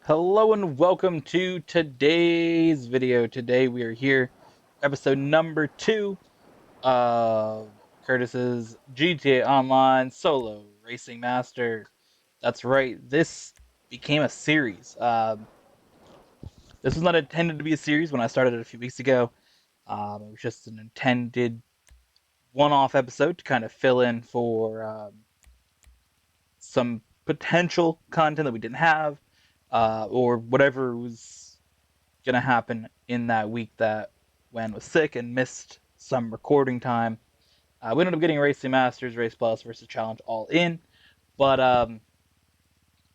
Hello and welcome to today's video. Today we are here, episode number 2 of Curtis's GTA Online Solo Racing Master. That's right, this became a series. This was not intended to be a series when I started it a few weeks ago. It was just an intended one-off episode to kind of fill in for some potential content that we didn't have, or whatever was gonna happen in that week that Wen was sick and missed some recording time. We ended up getting Racing Masters, Race Plus versus Challenge all in, but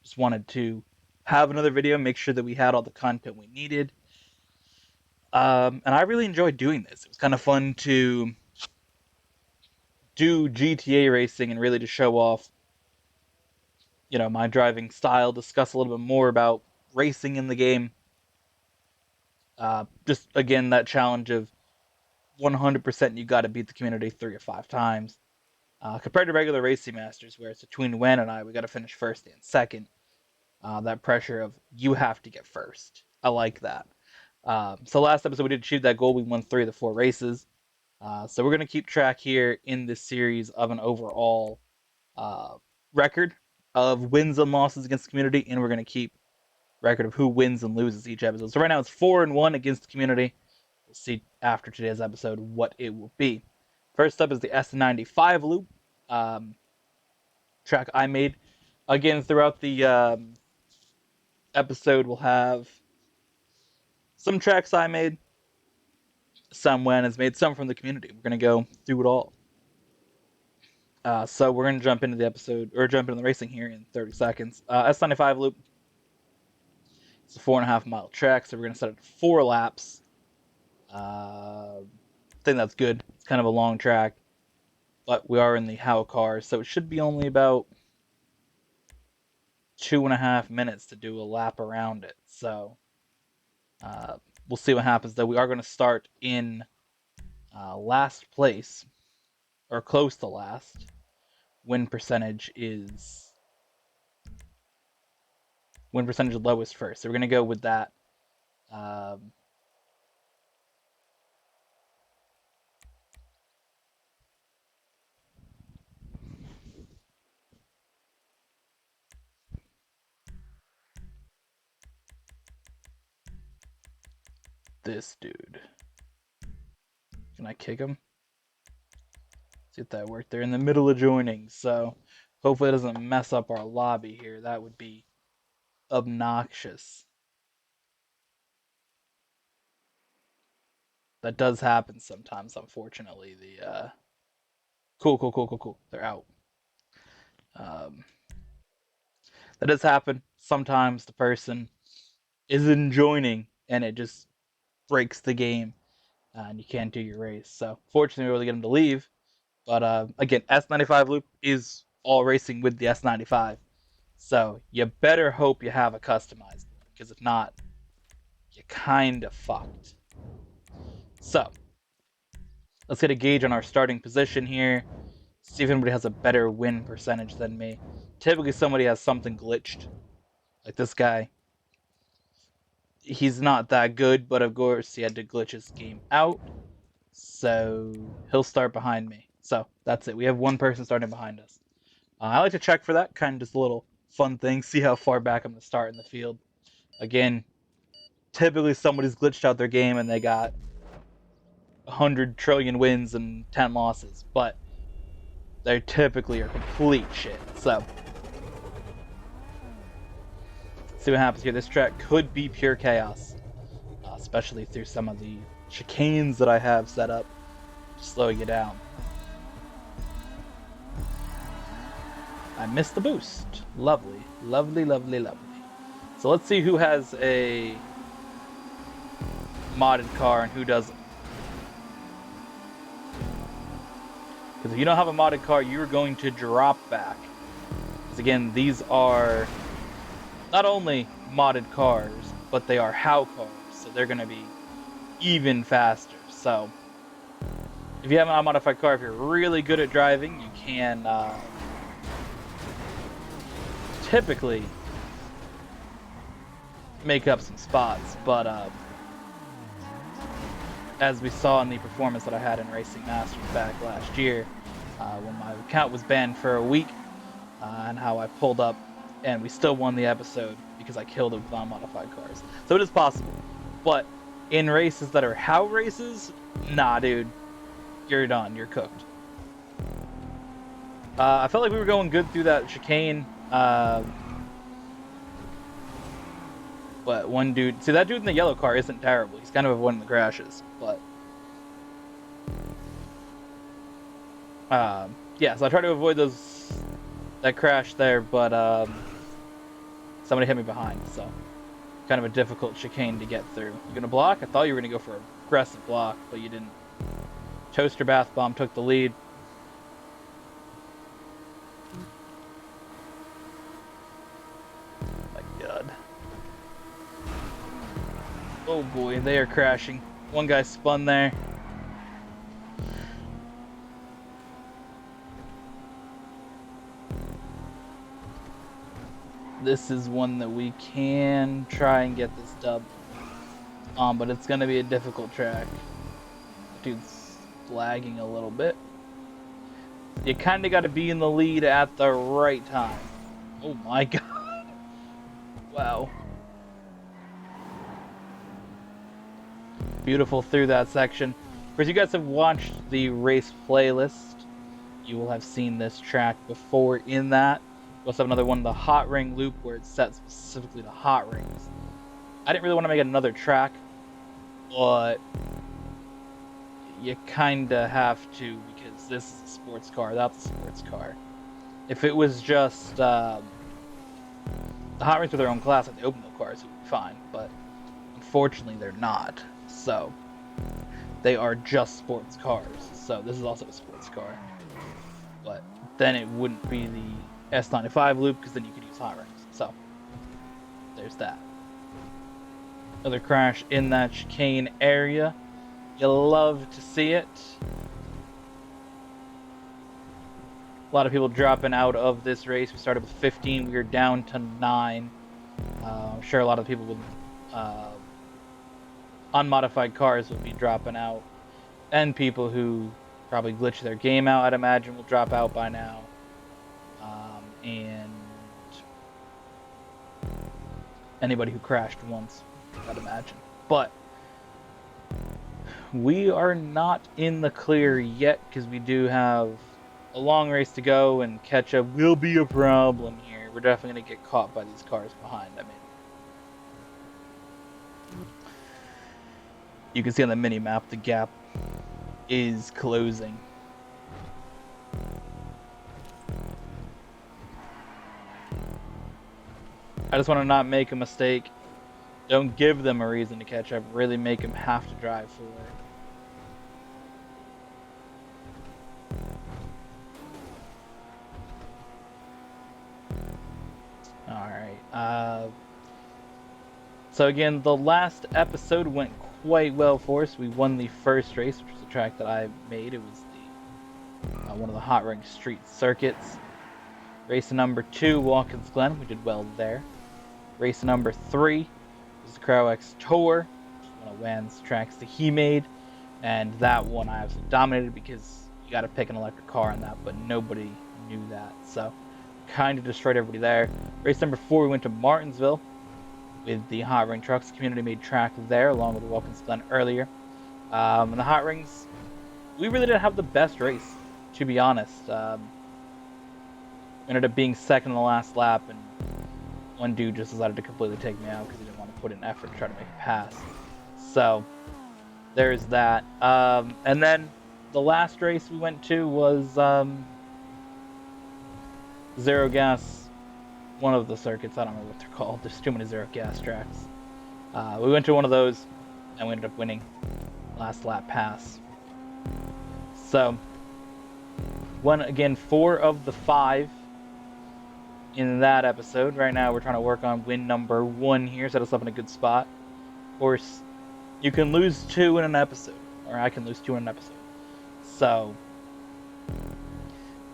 just wanted to have another video, make sure that we had all the content we needed. And I really enjoyed doing this. It was kind of fun to do GTA racing and really to show off, my driving style, discuss a little bit more about racing in the game. Just again, that challenge of 100% you got to beat the community 3 or 5 times. Compared to regular Racing Masters, where it's between Wen and I, we got to finish first and second. That pressure of you have to get first. I like that. So last episode we did achieve that goal. We won 3 of the 4 races. So we're going to keep track here in this series of an overall record of wins and losses against the community, and we're going to keep record of who wins and loses each episode. So right now it's 4-1 against the community. We'll see after today's episode what it will be. First up is the S95 loop, track I made. Again, throughout the episode, we'll have some tracks I made, some Wen has made, some from the community. We're going to go through it all. So we're going to jump into the episode, or jump into the racing here in 30 seconds. S95 loop, it's a 4.5 mile track, so we're going to set it to 4 laps. I think that's good. It's kind of a long track, but we are in the How car, so it should be only about 2.5 minutes to do a lap around it. So we'll see what happens, though. We are going to start in last place, or close to last. Win percentage lowest first, so we're going to go with that. This dude. Can I kick him? See if that worked. They're in the middle of joining, so hopefully it doesn't mess up our lobby here. That would be obnoxious. That does happen sometimes, unfortunately. Cool. They're out. That does happen. Sometimes the person isn't joining and it just breaks the game and you can't do your race. So fortunately, we were able to get them to leave. But again, S95 loop is all racing with the S95. So you better hope you have a customized one, because if not, you're kind of fucked. So let's get a gauge on our starting position here. See if anybody has a better win percentage than me. Typically somebody has something glitched. Like this guy. He's not that good, but of course he had to glitch his game out. So he'll start behind me. So that's it. We have one person starting behind us. I like to check for that. Kind of just a little fun thing. See how far back I'm going to start in the field. Again, typically somebody's glitched out their game and they got 100 trillion wins and 10 losses. But they typically are complete shit. So see what happens here. This track could be pure chaos, especially through some of the chicanes that I have set up to slow you down. I missed the boost. Lovely. So let's see who has a modded car and who doesn't. Because if you don't have a modded car, you're going to drop back. Because again, these are not only modded cars, but they are How cars, so they're going to be even faster. So if you have an unmodified car, if you're really good at driving, you can typically make up some spots. But as we saw in the performance that I had in Racing Masters back last year, when my account was banned for a week, and how I pulled up, and we still won the episode because I killed it with non-modified cars. So it is possible. But in races that are how races, nah, dude, you're done. You're cooked. I felt like we were going good through that chicane. But one dude, see that dude in the yellow car isn't terrible. He's kind of avoiding the crashes, but yeah. So I tried to avoid that crash there, but somebody hit me behind. So kind of a difficult chicane to get through. You gonna block? I thought you were gonna go for an aggressive block, but you didn't. Toaster bath bomb took the lead. Oh boy, they are crashing. One guy spun there. This is one that we can try and get this dub on, but it's going to be a difficult track. Dude's lagging a little bit. You kind of got to be in the lead at the right time. Oh my god. Wow. Beautiful through that section. Of course, you guys have watched the race playlist. You will have seen this track before in that. We also have another one, the Hot Ring Loop, where it's set specifically to hot rings. I didn't really want to make another track, but you kinda have to because this is a sports car, that's a sports car. If it was just the hot rings with their own class, like the open wheel cars, it would be fine, but unfortunately they're not. So they are just sports cars. So this is also a sports car, but then it wouldn't be the S95 loop because then you could use hot rings. So there's that. Another crash in that chicane area. You love to see it. A lot of people dropping out of this race. We started with 15. We are down to 9. I'm sure a lot of people with unmodified cars will be dropping out. And people who probably glitch their game out, I'd imagine, will drop out by now. And anybody who crashed once, I'd imagine. But we are not in the clear yet because we do have a long race to go, and catch up will be a problem here. We're definitely going to get caught by these cars behind. I mean, you can see on the mini map the gap is closing. I just want to not make a mistake. Don't give them a reason to catch up. Really make them have to drive for it. Alright. So again, the last episode went quite well for us. We won the first race, which was the track that I made. It was the one of the Hot Ring Street circuits. Race number 2, Watkins Glen. We did well there. Race number 3 was the Crow X Tour, one of Wan's tracks that he made, and that one I absolutely dominated because you got to pick an electric car on that, but nobody knew that, so kind of destroyed everybody there. Race number 4, we went to Martinsville with the Hot Ring Trucks community made track there, along with Watkins Glen earlier. And the Hot Rings, we really didn't have the best race, to be honest. Ended up being second on the last lap, and one dude just decided to completely take me out because he didn't want to put in effort to try to make a pass. So there's that. And then the last race we went to was Zero Gas, one of the circuits. I don't know what they're called. There's too many Zero Gas tracks. We went to one of those, and we ended up winning last lap pass. So won again 4 of the 5 in that episode. Right now we're trying to work on win number 1 here, set us up in a good spot. Of course, you can lose 2 in an episode, or I can lose 2 in an episode. So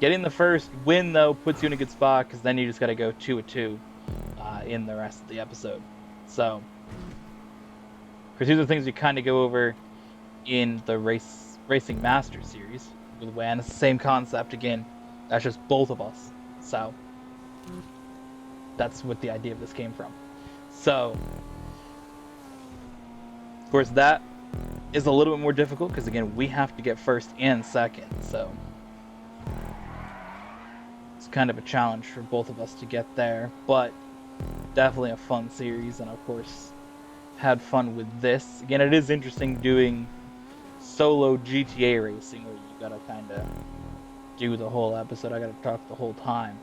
getting the first win though puts you in a good spot, because then you just got to go 2-2 in the rest of the episode. So, because these are things we kind of go over in the Racing Master series with WAN. It's the same concept again. That's just both of us. So, that's what the idea of this came from. So, of course, that is a little bit more difficult because again, we have to get first and second. So, it's kind of a challenge for both of us to get there, but definitely a fun series, and of course had fun with this. Again, it is interesting doing solo GTA racing where you gotta kind of do the whole episode. I gotta talk the whole time,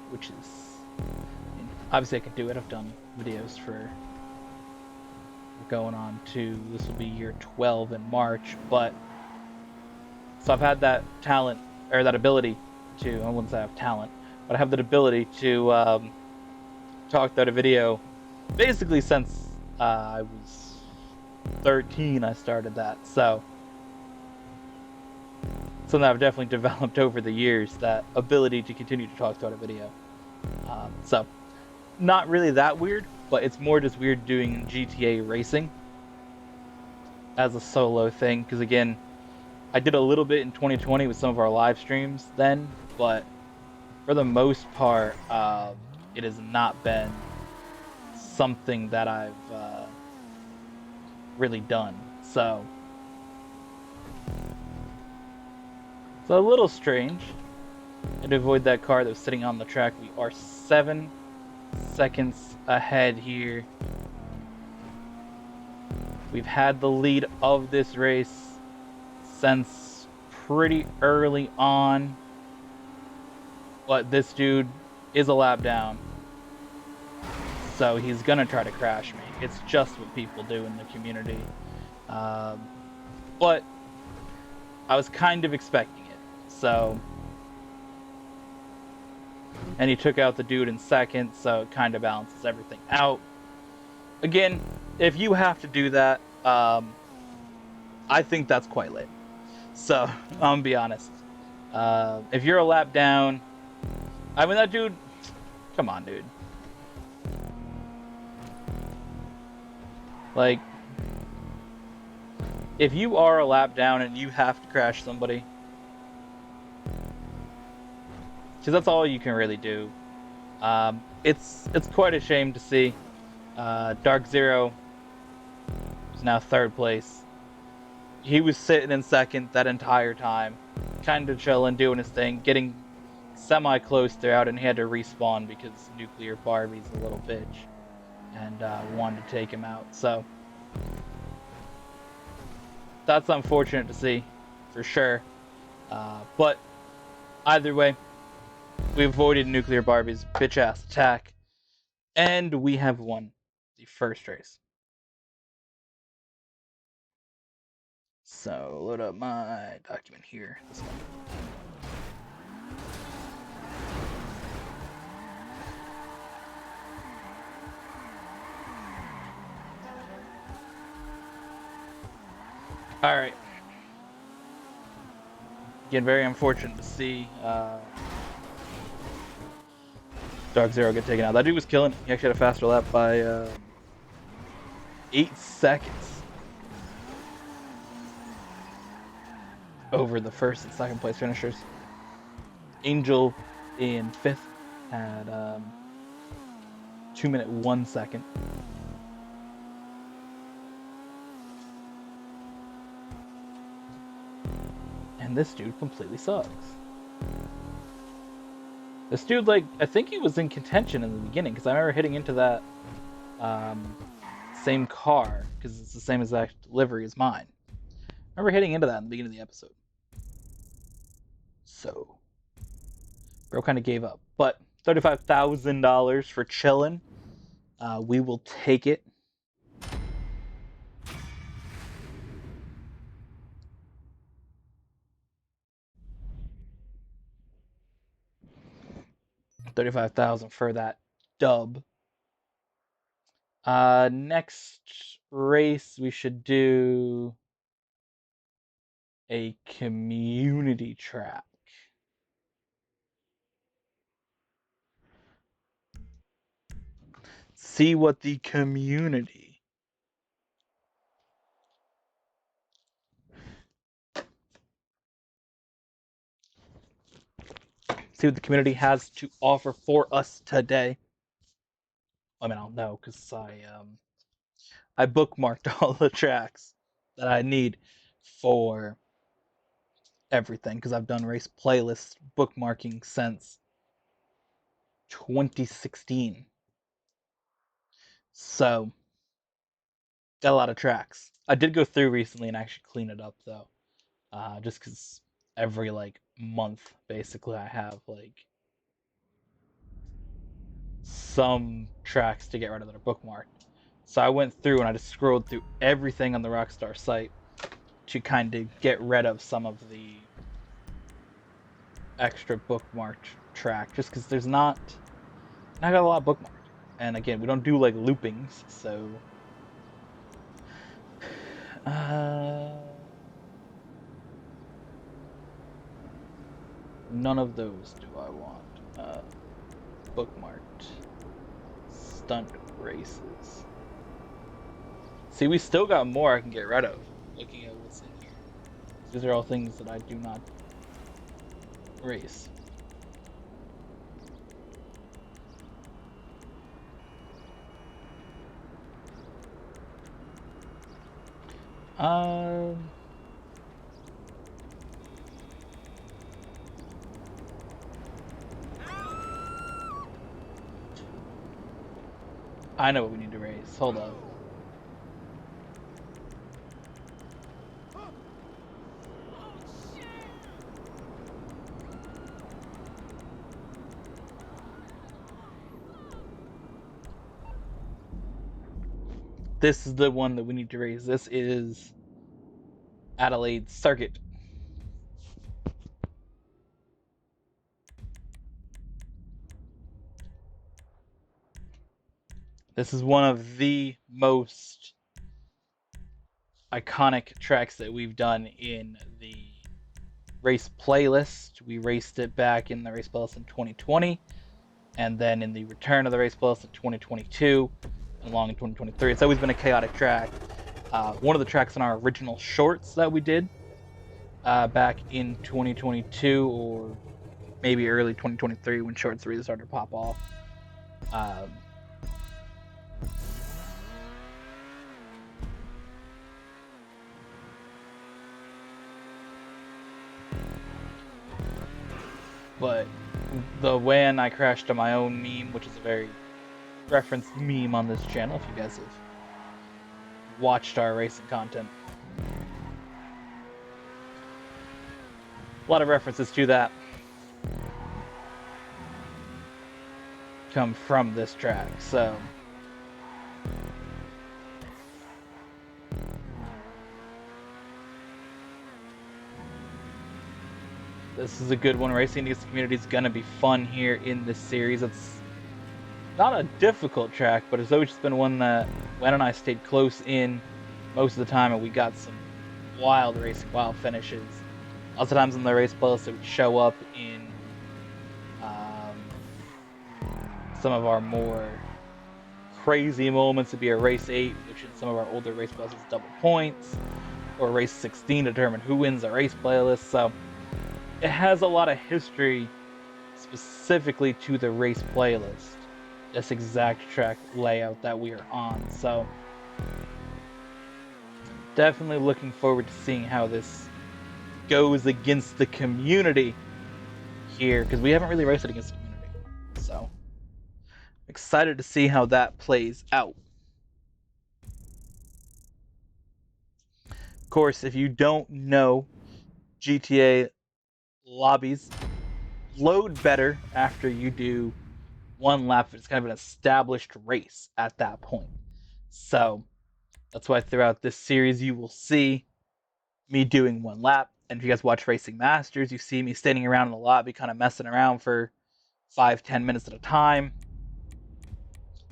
which is, I mean, obviously I could do it. I've done videos for going on to, this will be year 12 in March, but so I've had that talent or that ability to, I wouldn't say I have talent, but I have that ability to talk about a video basically since I was 13. I started that, so something I've definitely developed over the years, that ability to continue to talk about a video. So not really that weird, but it's more just weird doing GTA racing as a solo thing, because again, I did a little bit in 2020 with some of our live streams then, but for the most part, it has not been something that I've really done. So it's a little strange. And to avoid that car that was sitting on the track, we are 7 seconds ahead here. We've had the lead of this race since pretty early on, but this dude is a lap down, so he's gonna try to crash me. It's just what people do in the community. But I was kind of expecting it. So, and he took out the dude in second, so it kind of balances everything out. Again, if you have to do that, I think that's quite lit. So, I'm gonna be honest. If you're a lap down, I mean, that dude, come on, dude. Like, if you are a lap down and you have to crash somebody, because that's all you can really do. It's quite a shame to see. Dark Zero is now third place. He was sitting in second that entire time, kind of chilling, doing his thing, getting semi-close throughout, and he had to respawn because Nuclear Barbie's a little bitch and wanted to take him out. So that's unfortunate to see, for sure. But either way, we avoided Nuclear Barbie's bitch-ass attack, and we have won the first race. So load up my document here. This one. All right. Again, very unfortunate to see Dark Zero get taken out. That dude was killing it. He actually had a faster lap by 8 seconds over the first and second place finishers. Angel in 5th had 2 minute 1 second. And this dude completely sucks. This dude, like, I think he was in contention in the beginning, because I remember hitting into that same car, because it's the same exact livery as mine. I remember hitting into that in the beginning of the episode. So, bro kind of gave up. But $35,000 for chilling. We will take it. $35,000 for that dub. Next race we should do a community track. See what the community has to offer for us today. I mean, I'll know because I bookmarked all the tracks that I need for everything because I've done race playlist bookmarking since 2016. So, got a lot of tracks. I did go through recently and actually clean it up though, just because every like month basically I have like some tracks to get rid of that are bookmarked. So I went through and I just scrolled through everything on the Rockstar site to kind of get rid of some of the extra bookmarked track, just because there's not. I got a lot bookmarked, and again, we don't do like loopings, so. None of those do I want. Bookmarked stunt races. See, we still got more I can get rid of. Looking at what's in here, these are all things that I do not race. Um. I know what we need to race. Hold up. This is the one that we need to raise. This is Adelaide Circuit. This is one of the most iconic tracks that we've done in the race playlist. We raced it back in the race playlist in 2020, and then in the return of the race playlist in 2022, and along in 2023. It's always been a chaotic track. One of the tracks in our original shorts that we did back in 2022 or maybe early 2023 when shorts really started to pop off. But the when I crashed on my own meme, which is a very referenced meme on this channel, if you guys have watched our racing content. A lot of references to that come from this track, so this is a good one. Racing against the community is going to be fun here in this series. It's not a difficult track, but it's always just been one that Wen and I stayed close in most of the time, and we got some wild racing, wild finishes. Lots of times in the race playlist, it would show up in some of our more crazy moments. It'd be a race 8, which in some of our older race playlists is double points, or race 16 to determine who wins the race playlist. So it has a lot of history specifically to the race playlist, this exact track layout that we are on. So definitely looking forward to seeing how this goes against the community here, because we haven't really raced it against the community. So excited to see how that plays out. Of course, if you don't know, GTA lobbies load better after you do one lap. It's kind of an established race at that point. So that's why throughout this series you will see me doing one lap. And if you guys watch Racing Masters, you see me standing around in the lobby kind of messing around for 5-10 minutes at a time.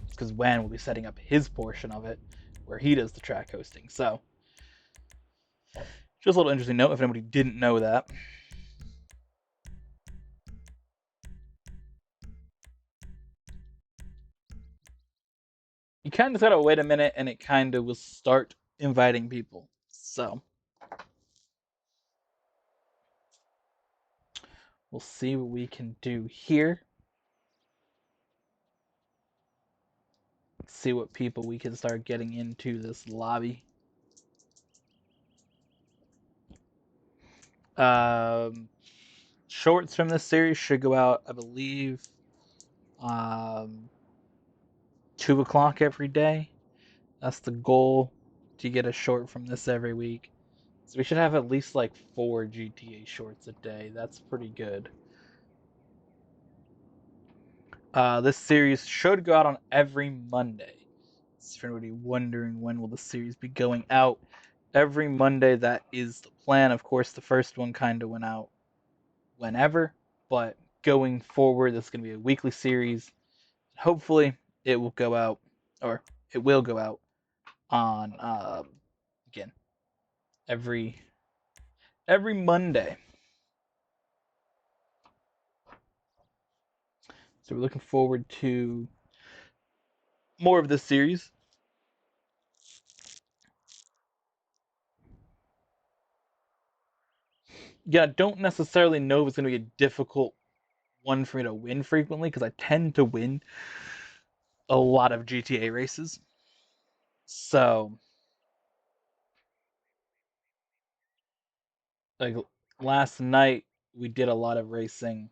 It's because Wan will be setting up his portion of it where he does the track hosting. So just a little interesting note if anybody didn't know that. you kind of gotta wait a minute, and it kind of will start inviting people. So we'll see what we can do here. See what people we can start getting into this lobby. Shorts from this series should go out, I believe, 2 o'clock every day. That's the goal, to get a short from this every week. So we should have at least like 4 GTA shorts a day. That's pretty good. This series should go out on every Monday. So if anybody wondering when will the series be going out, every Monday, that is the plan. Of course, the first one kind of went out whenever, but going forward, this is going to be a weekly series. Hopefully, it will go out, or it will go out on again every Monday. So we're looking forward to more of this series. Yeah, I don't necessarily know if it's going to be a difficult one for me to win frequently, because I tend to win a lot of GTA races. So, like last night, we did a lot of racing.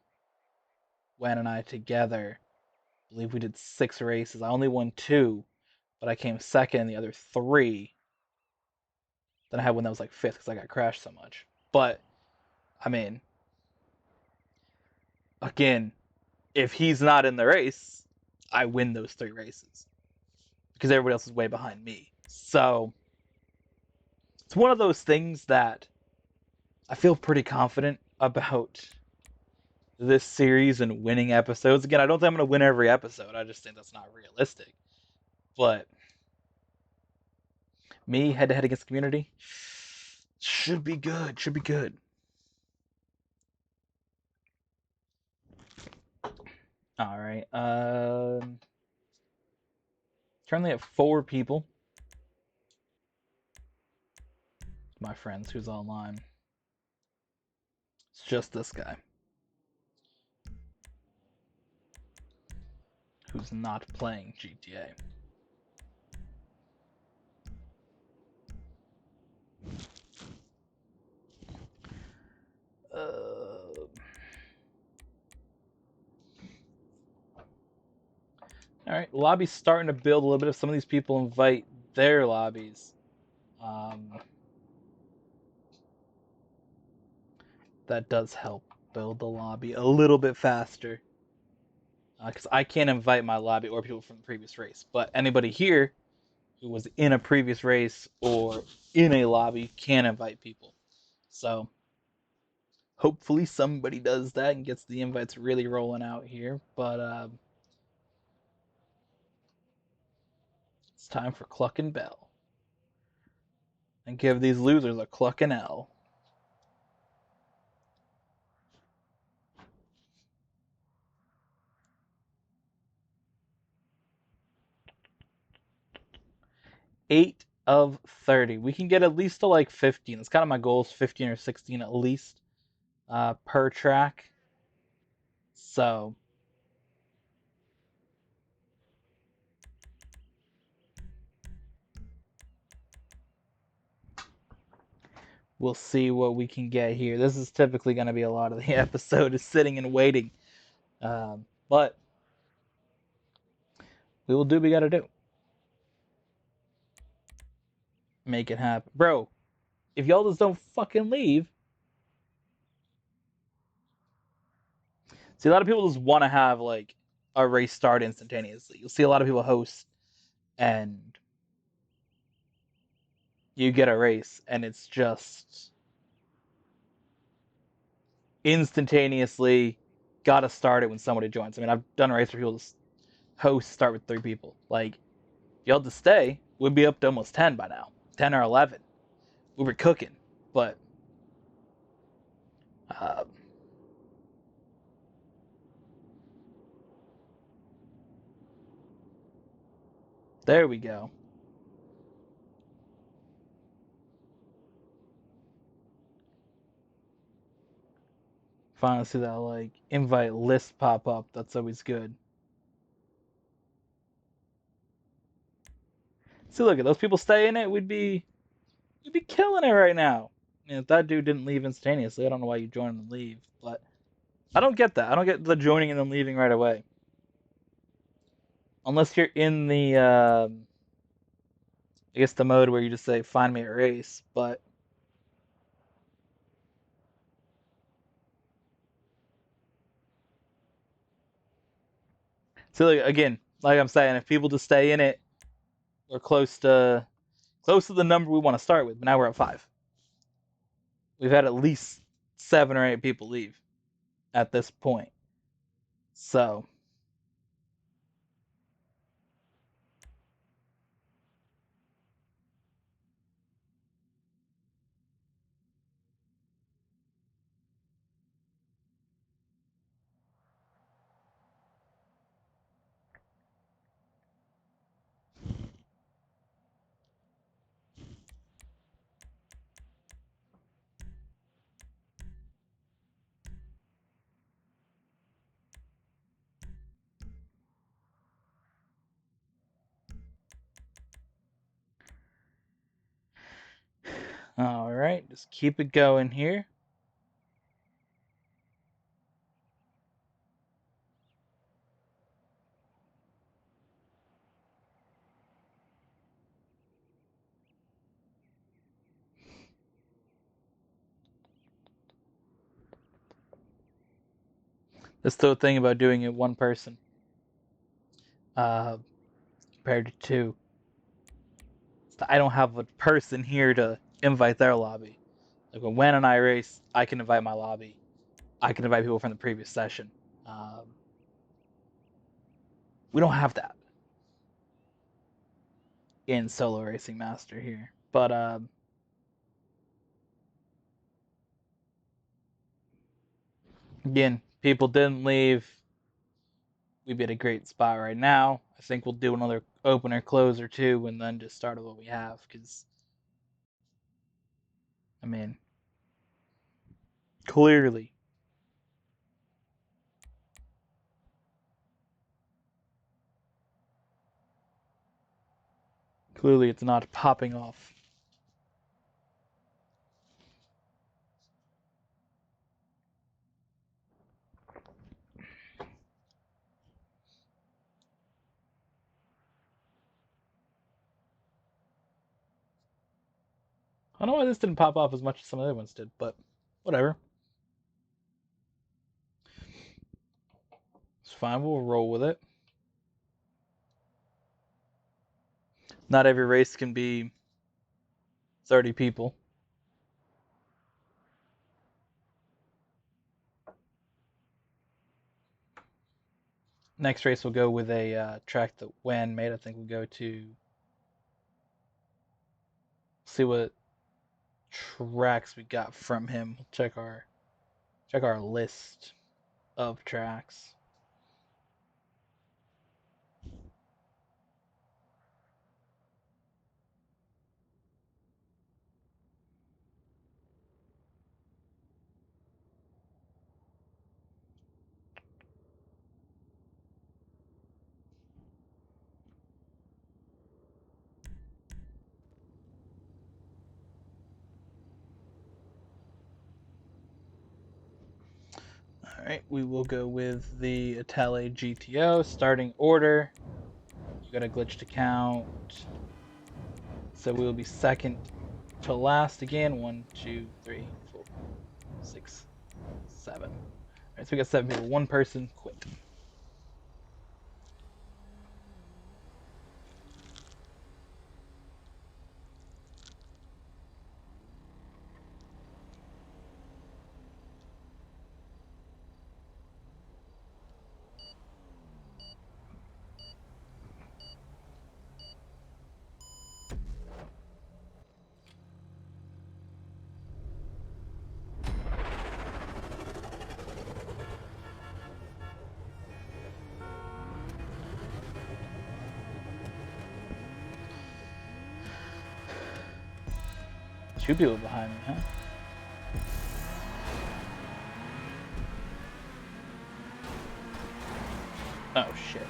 Wen and I together. I believe we did 6 races. I only won 2, but I came second in the other 3. Then I had one that was like 5th because I got crashed so much. But I mean, again, if he's not in the race, I win those 3 races because everybody else is way behind me. So it's one of those things that I feel pretty confident about this series and winning episodes. Again, I don't think I'm going to win every episode. I just think that's not realistic. But me head to head against the community should be good. Should be good. All right. Currently at 4 people. My friends who's online. It's just this guy who's not playing GTA. All right, lobby's starting to build a little bit. If some of these people invite their lobbies, that does help build the lobby a little bit faster. Because I can't invite my lobby or people from the previous race, but anybody here who was in a previous race or in a lobby can invite people. So hopefully somebody does that and gets the invites really rolling out here. But it's time for Cluck and Bell. And give these losers a Cluck and L. Eight of 30. We can get at least to like 15. That's kind of my goal, is 15 or 16 at least per track. So we'll see what we can get here. This is typically going to be a lot of the episode is sitting and waiting. But we will do what we got to do. Make it happen. Bro, if y'all just don't fucking leave. See, a lot of people just want to have like a race start instantaneously. You'll see a lot of people host and you get a race and it's just instantaneously gotta start it when somebody joins. I mean, I've done a race where people just host start with 3 people. Like, if y'all just stay, we'd be up to almost 10 by now. 10 or 11. We were cooking. But There we go. Finally see that like invite list pop up. That's always good. See, look at those people stay in it. We'd be killing it right now. If that dude didn't leave instantaneously, I don't know why you joined and leave. But I don't get that. I don't get the joining and then leaving right away. Unless you're in the, I guess the mode where you just say find me a race. But so like, again, like I'm saying, if people just stay in it, we're close to the number we want to start with. But now we're at 5. We've had at least 7 or 8 people leave at this point. So all right, just keep it going here. That's the thing about doing it one person compared to 2. I don't have a person here to invite their lobby. Like when Wen and I race, I can invite my lobby. I can invite people from the previous session. We don't have that in Solo Racing Master here. But again, people didn't leave. We'd be at a great spot right now. I think we'll do another opener, close or 2, and then just start with what we have. Because, I mean, clearly it's not popping off. I don't know why this didn't pop off as much as some other ones did, but whatever. It's fine. We'll roll with it. Not every race can be 30 people. Next race we'll go with a track that Wen made. I think we'll go to see what tracks we got from him. Check our list of tracks. All right, we will go with the Atelier GTO starting order. You got a glitch to count, so we will be second to last again. 1, 2, 3, 4, 6, 7. All right, so we got 7 people. 1 person quit. 2 people behind me, huh? Oh, shit.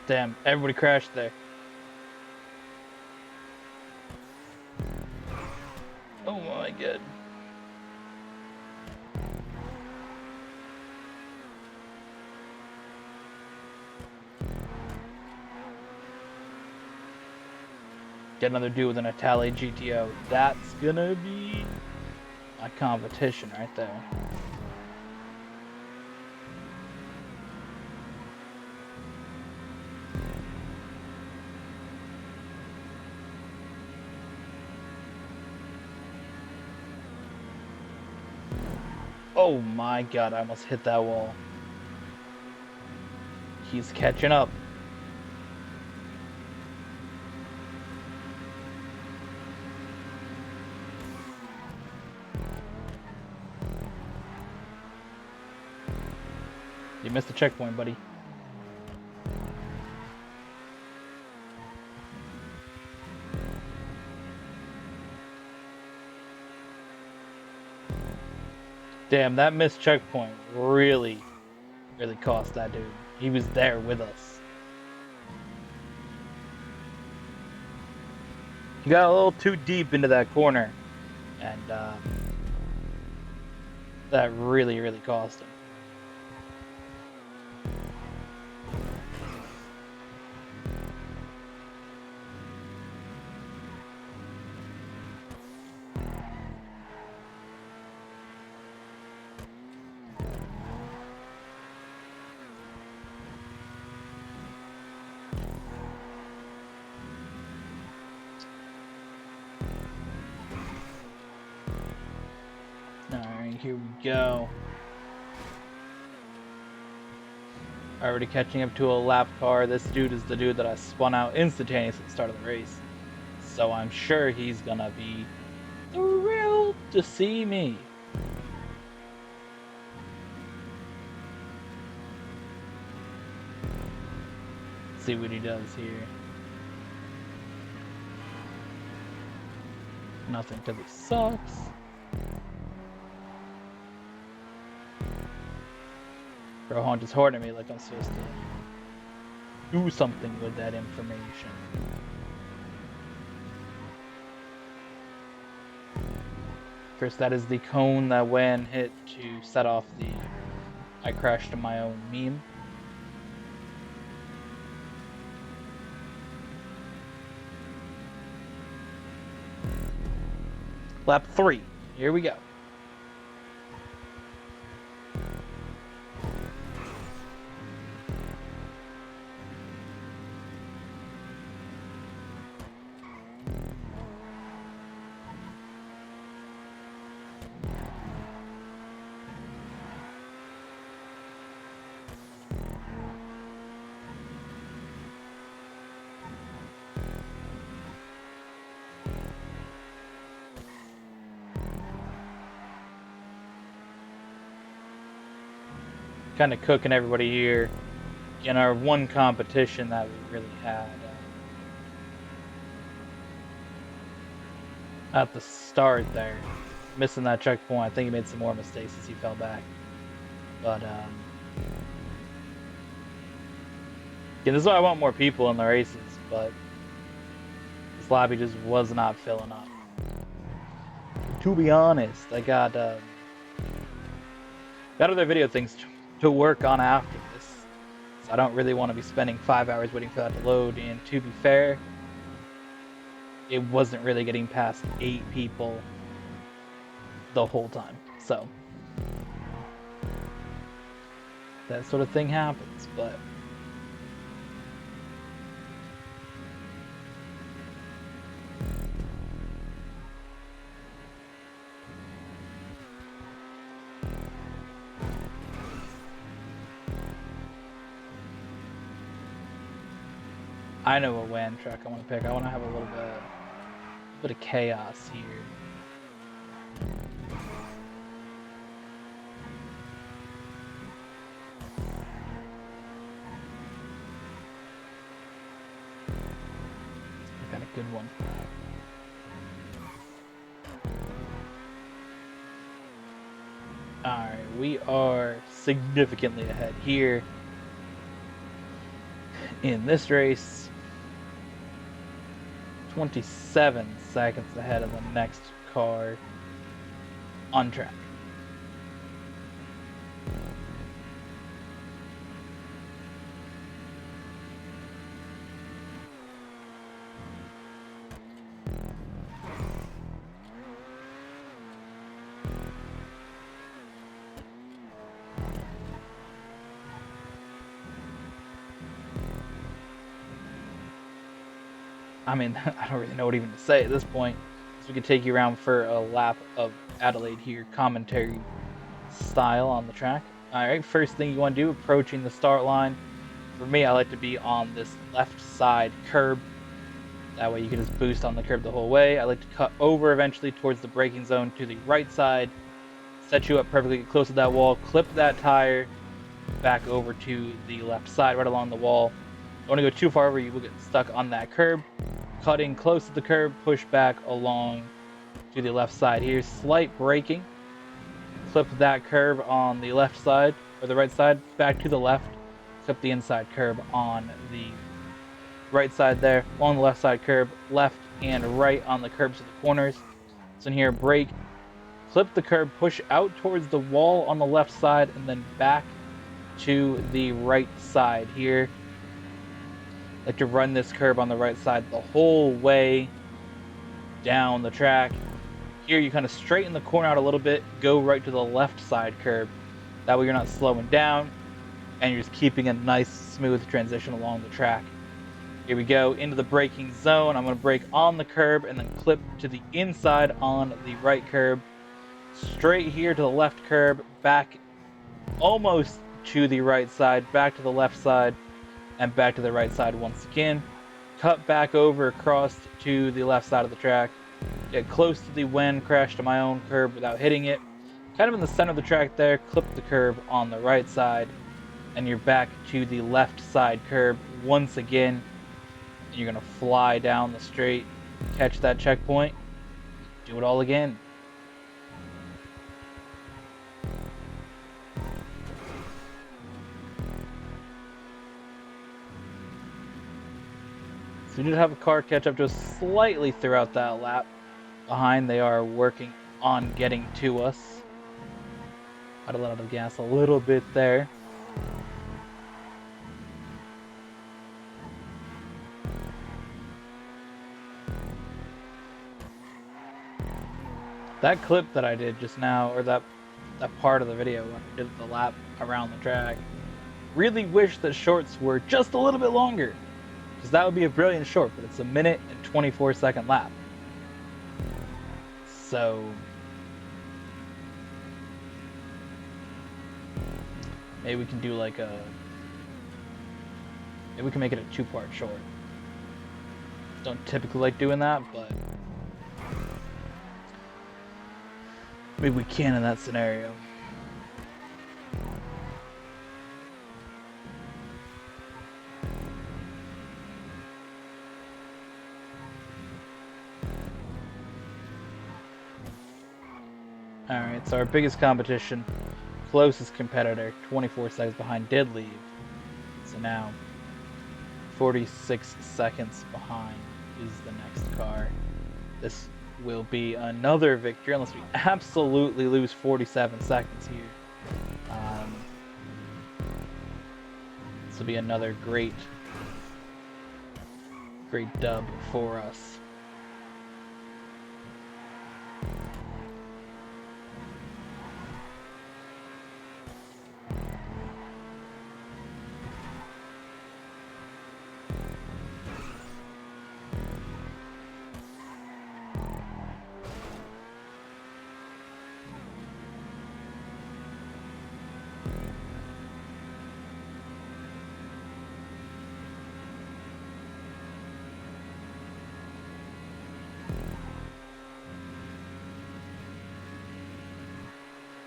Damn, everybody crashed there. Oh my god. Get another dude with an Itali GTO. That's gonna be my competition right there. Oh my god, I almost hit that wall. He's catching up. You missed the checkpoint, buddy. Damn, that missed checkpoint really cost that dude. He was there with us. He got a little too deep into that corner, and that really cost him. Alright, here we go. Already catching up to a lap car. This dude is the dude that I spun out instantaneously at the start of the race. So I'm sure he's gonna be thrilled to see me. See what he does here. Nothing, because he sucks. Rohan just hoarding me like I'm supposed to do something with that information. First, that is the cone that Wan hit to set off the I crashed in my own meme. Lap 3. Here we go. Kind of cooking everybody here in our one competition that we really had at the start there. Missing that checkpoint. I think he made some more mistakes as he fell back. But yeah, this is why I want more people in the races, but this lobby just was not filling up. To be honest, I got other video things to work on after this, so I don't really want to be spending 5 hours waiting for that to load. And to be fair, it wasn't really getting past 8 people the whole time, so that sort of thing happens. But I know what WAN truck I want to pick. I want to have a little bit of chaos here. Good one. Alright, we are significantly ahead here in this race. 27 seconds ahead of the next car on track. I mean, I don't really know what even to say at this point. So we could take you around for a lap of Adelaide here, commentary style on the track. Alright, first thing you want to do, approaching the start line. For me, I like to be on this left side curb. That way you can just boost on the curb the whole way. I like to cut over eventually towards the braking zone to the right side. Set you up perfectly close to that wall. Clip that tire back over to the left side, right along the wall. Don't want to go too far over, you will get stuck on that curb. Cutting close to the curb, push back along to the left side here. Slight braking. Clip that curb on the left side, or the right side, back to the left. Clip the inside curb on the right side there. On the left side curb, left and right on the curbs of the corners. So in here, brake. Clip the curb, push out towards the wall on the left side, and then back to the right side here. Like to run this curb on the right side the whole way down the track. Here you kind of straighten the corner out a little bit, go right to the left side curb. That way you're not slowing down and you're just keeping a nice smooth transition along the track. Here we go into the braking zone. I'm going to brake on the curb and then clip to the inside on the right curb. Straight here to the left curb, back almost to the right side, back to the left side, and back to the right side once again. Cut back over across to the left side of the track. Get close to the wind, crash to my own curb without hitting it. Kind of in the center of the track there, clip the curb on the right side, and you're back to the left side curb once again. And you're gonna fly down the straight, catch that checkpoint, do it all again. So we did have a car catch up to us slightly throughout that lap. Behind, they are working on getting to us. Had to let out the gas a little bit there. That clip that I did just now, or that part of the video when I did the lap around the track, really wish that shorts were just a little bit longer. Because that would be a brilliant short, but it's a 1 and 24-second lap. So maybe we can do like a, maybe we can make it a 2-part short. Don't typically like doing that, but maybe we can in that scenario. Alright, so our biggest competition, closest competitor, 24 seconds behind, did leave. So now, 46 seconds behind is the next car. This will be another victory, unless we absolutely lose 47 seconds here. This will be another great dub for us.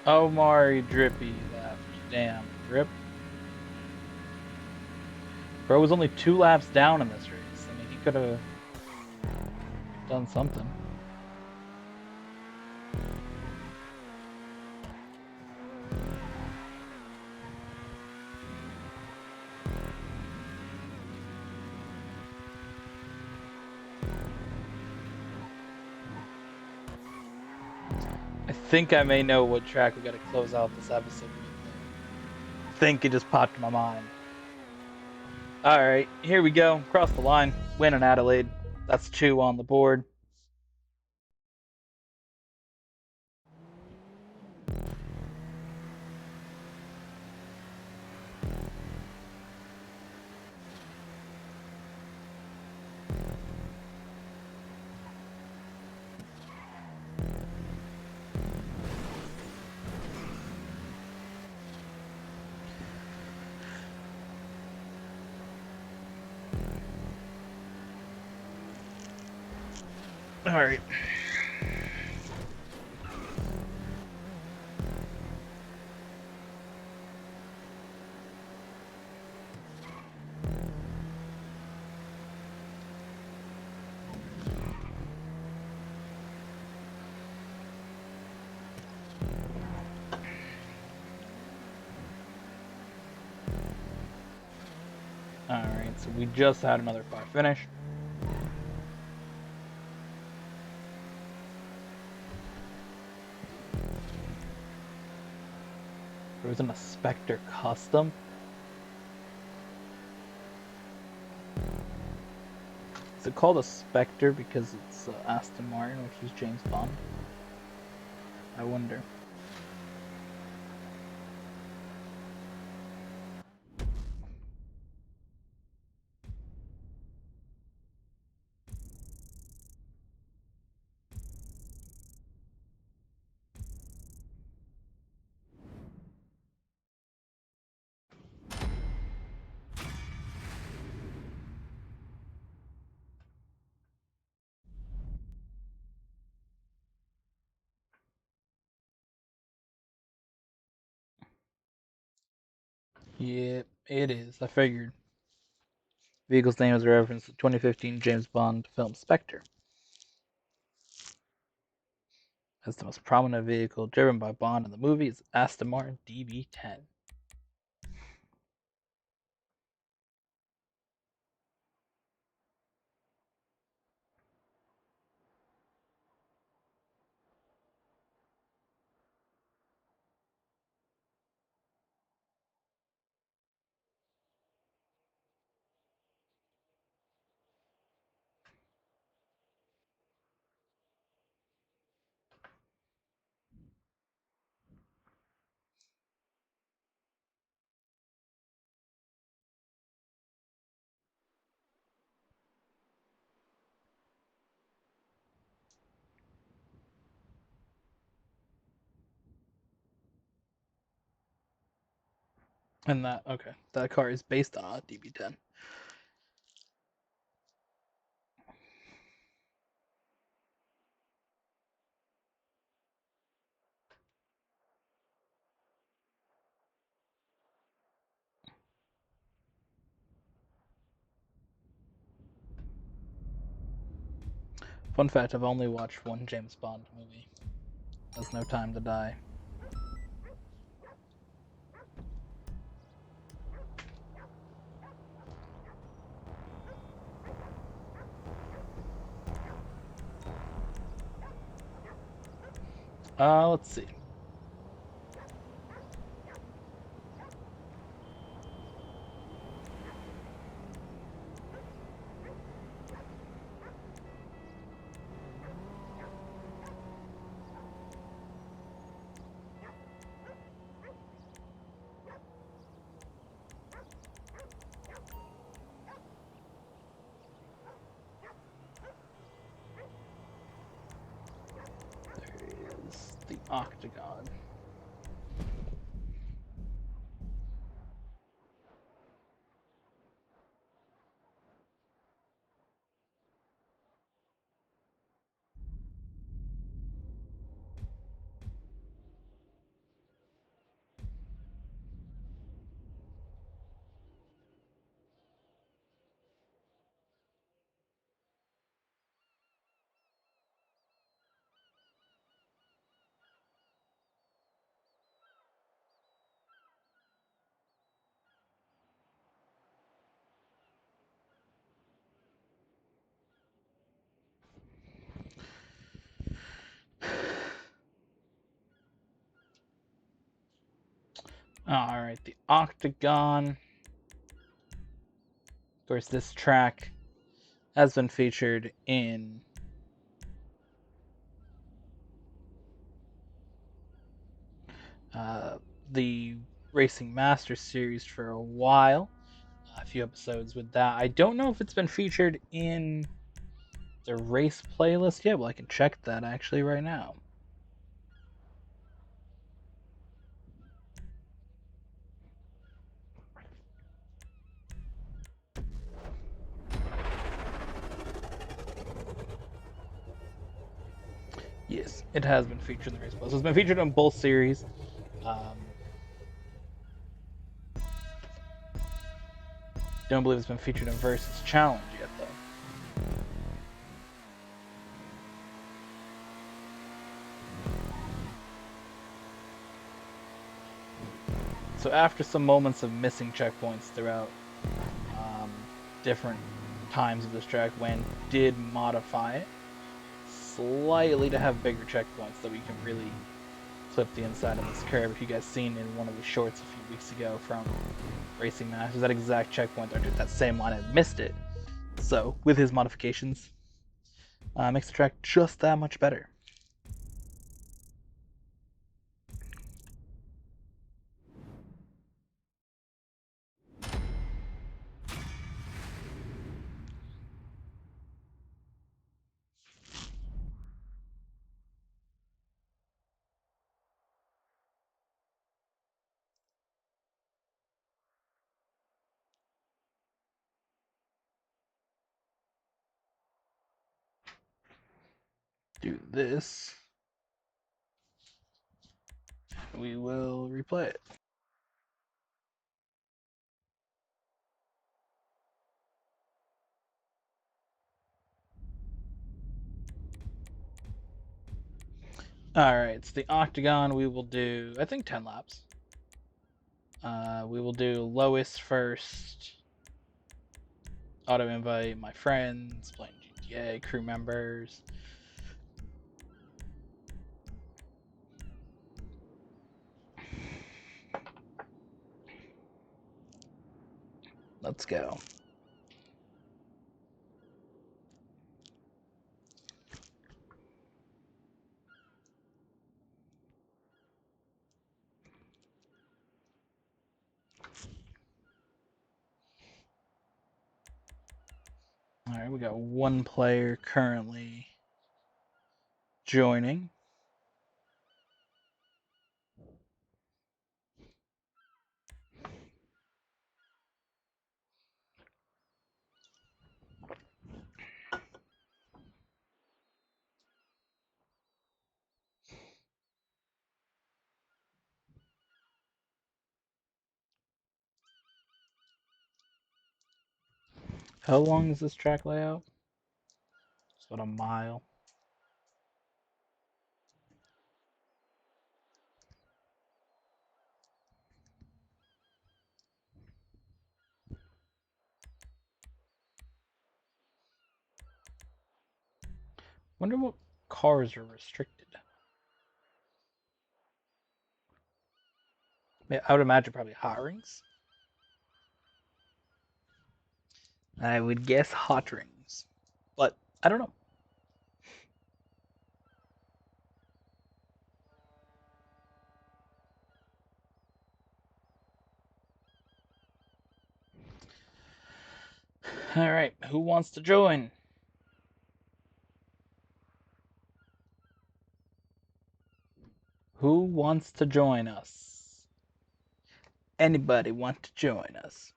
Omari Drippy left. Damn, Drip. Bro was only 2 laps down in this race. I mean, he could have Done something. I think I may know what track we got to close out this episode with, though. I think it just popped in my mind. All right, here we go. Across the line. Win in Adelaide. That's 2 on the board. All right. All right, so we just had another car finish. There was a Spectre Custom. Is it called a Spectre because it's Aston Martin, which is James Bond? I wonder. Yeah, it is. I figured. Vehicle's name is a reference to the 2015 James Bond film Spectre. As the most prominent vehicle driven by Bond in the movie is Aston Martin DB10. And that car is based on a DB10. Fun fact: I've only watched one James Bond movie. There's No Time to Die. Let's see. There is the Octagon. Alright, the Octagon. Of course, this track has been featured in the Racing Masters series for a while. A few episodes with that. I don't know if it's been featured in the race playlist yet. Well, I can check that actually right now. Yes, it has been featured in the race playlist. So it's been featured in both series. Don't believe it's been featured in Versus Challenge yet, though. So after some moments of missing checkpoints throughout different times of this track, Wan did modify it slightly to have bigger checkpoints that we can really clip the inside of this curve. If you guys seen in one of the shorts a few weeks ago from Racing Masters, that exact checkpoint there, that same line, I missed it. So with his modifications, makes the track just that much better. Do this. We will replay it. Alright, it's the Octagon. We will do, I think, 10 laps. We will do Lois first. Auto invite my friends, playing GTA, crew members. Let's go. Alright, we got one player currently joining. How long is this track layout? It's about a mile. Wonder what cars are restricted. I would imagine probably hot rings. I would guess hot rings, but I don't know. All right, who wants to join? Who wants to join us? Anybody want to join us?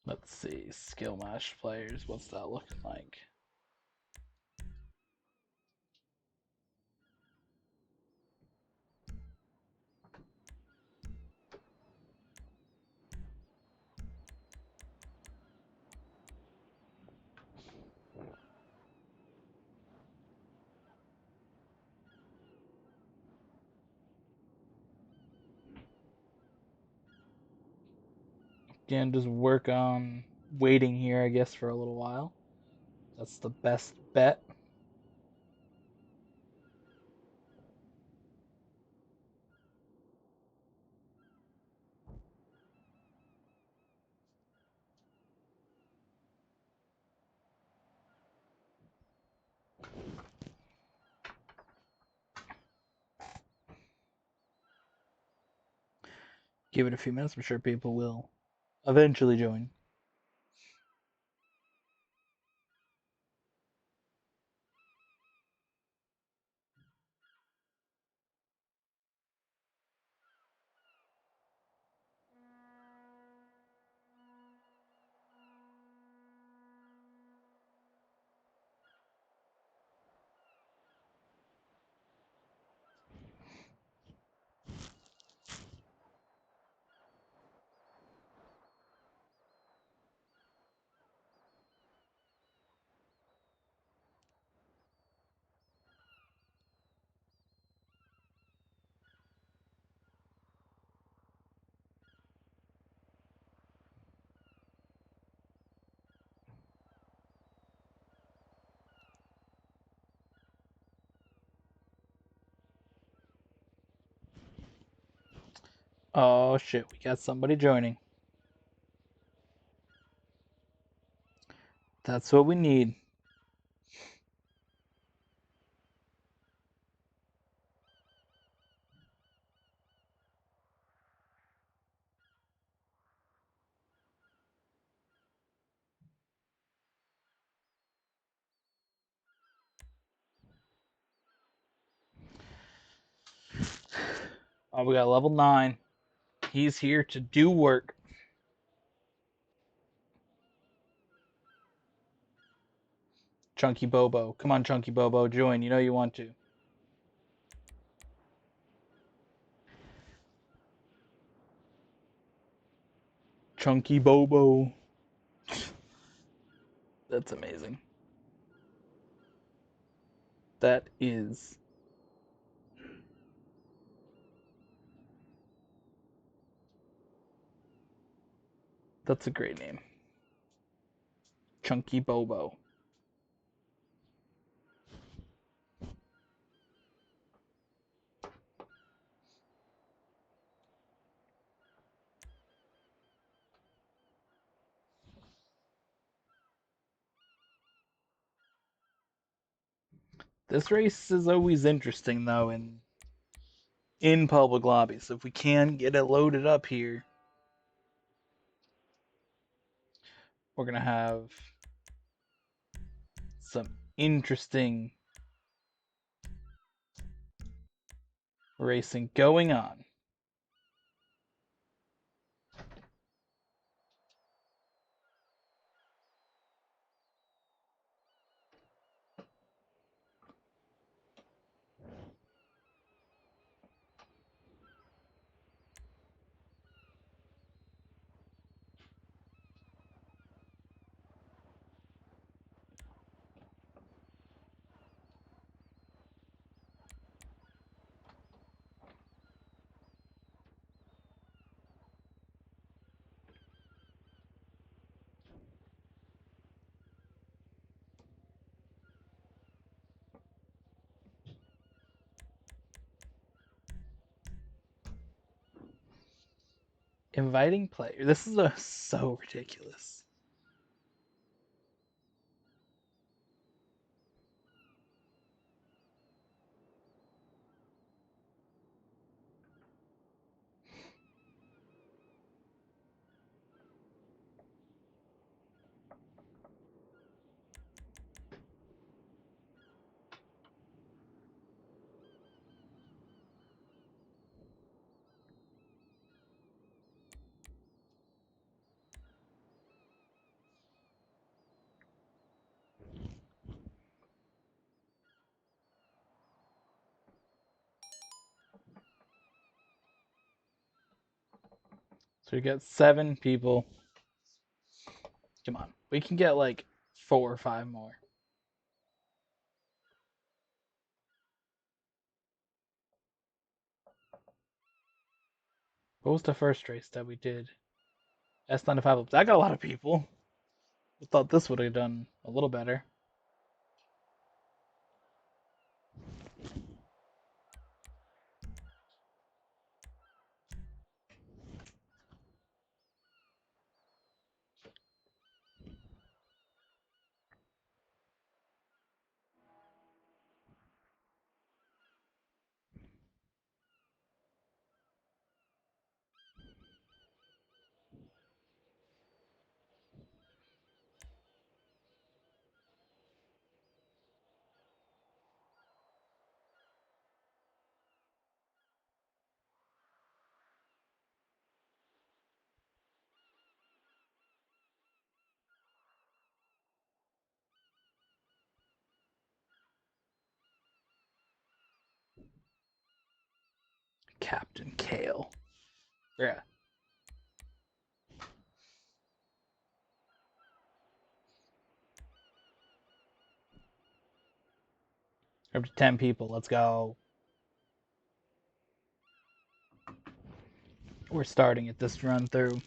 Let's see, skill match players. What's that looking like? Again, just work on waiting here, I guess, for a little while. That's the best bet. Give it a few minutes. I'm sure people will eventually join. Oh shit, we got somebody joining. That's what we need. Oh, we got level 9. He's here to do work. Chunky Bobo. Come on, Chunky Bobo, join. You know you want to. Chunky Bobo. That's amazing. That is. That's a great name. Chunky Bobo. This race is always interesting though in public lobbies. So if we can get it loaded up here, we're gonna have some interesting racing going on. Inviting players. This is so ridiculous. So we got 7 people. Come on. We can get like 4 or 5 more. What was the first race that we did S95. I got a lot of people. I thought this would have done a little better. Captain Kale. Yeah. Up to 10 people. Let's go. We're starting at this run through.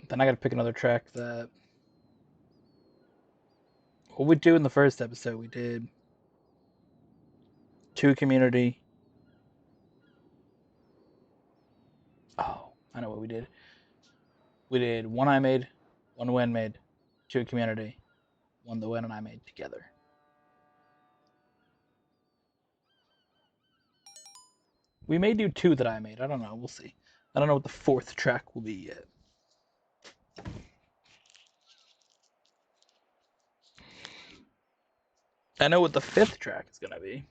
Then I gotta pick another track that. What we do in the first episode, we did 2 community. Oh, I know what we did. We did 1 I made, 1 Wen made, 2 community, 1 the Wen and I made together. We may do 2 that I made. I don't know. We'll see. I don't know what the 4th track will be yet. I know what the 5th track is gonna be.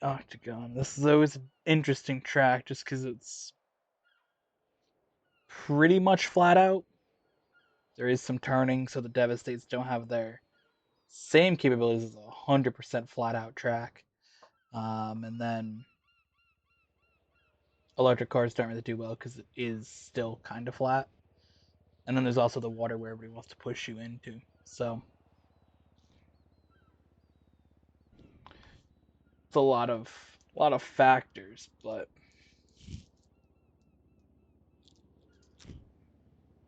Octagon. This is always an interesting track just because it's pretty much flat out. There is some turning, so the Devastates don't have their same capabilities as a 100% flat out track. And then electric cars don't really do well because it is still kind of flat. And then there's also the water where everybody wants to push you into. So it's a lot of factors, but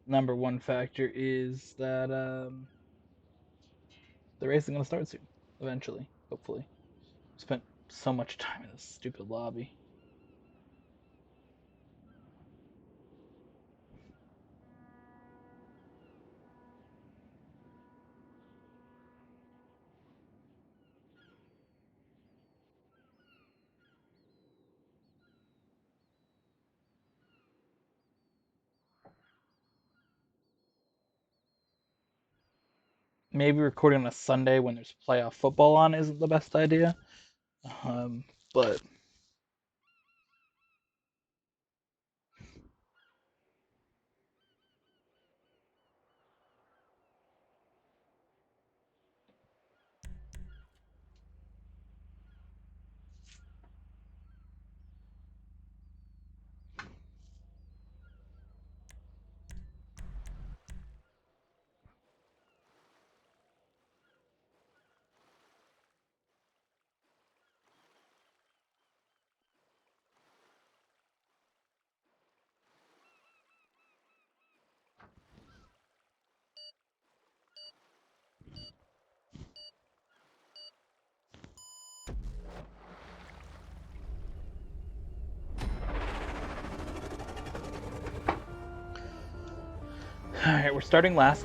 number one factor is that the race is going to start soon, eventually, hopefully. Spent so much time in this stupid lobby. Maybe recording on a Sunday when there's playoff football on isn't the best idea. But all right, we're starting last.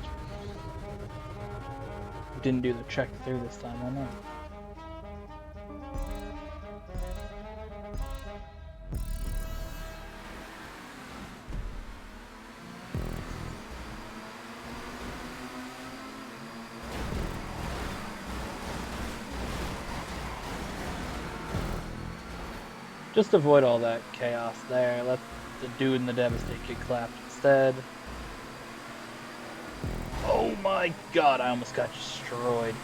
Didn't do the check through this time. I know. Just avoid all that chaos there. Let the dude in the Devastate get clapped instead. Oh my god, I almost got destroyed.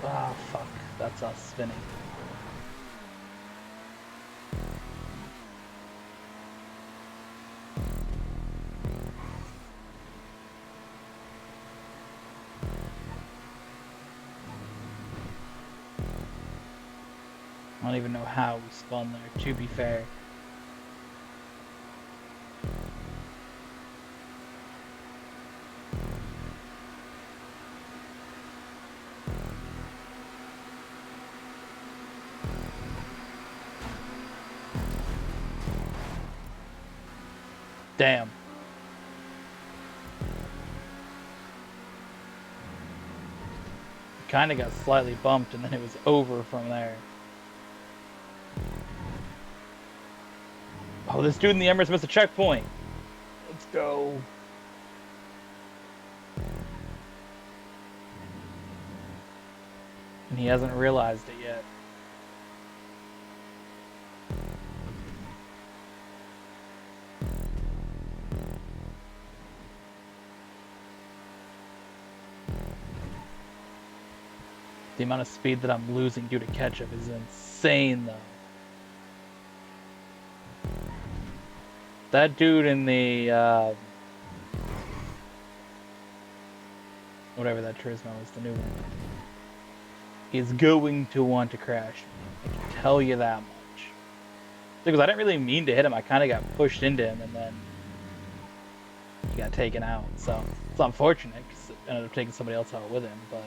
Ah, fuck. That's us spinning. I don't even know how we spun there, to be fair. Damn. Kind of got slightly bumped and then it was over from there. Oh, this dude in the Emirates missed a checkpoint. Let's go. And he hasn't realized it yet. The amount of speed that I'm losing due to ketchup is insane, though. That dude in the, whatever that Turismo is, the new one, is going to want to crash me. I can tell you that much. Because I didn't really mean to hit him, I kind of got pushed into him, and then he got taken out. So, it's unfortunate, because it ended up taking somebody else out with him, but...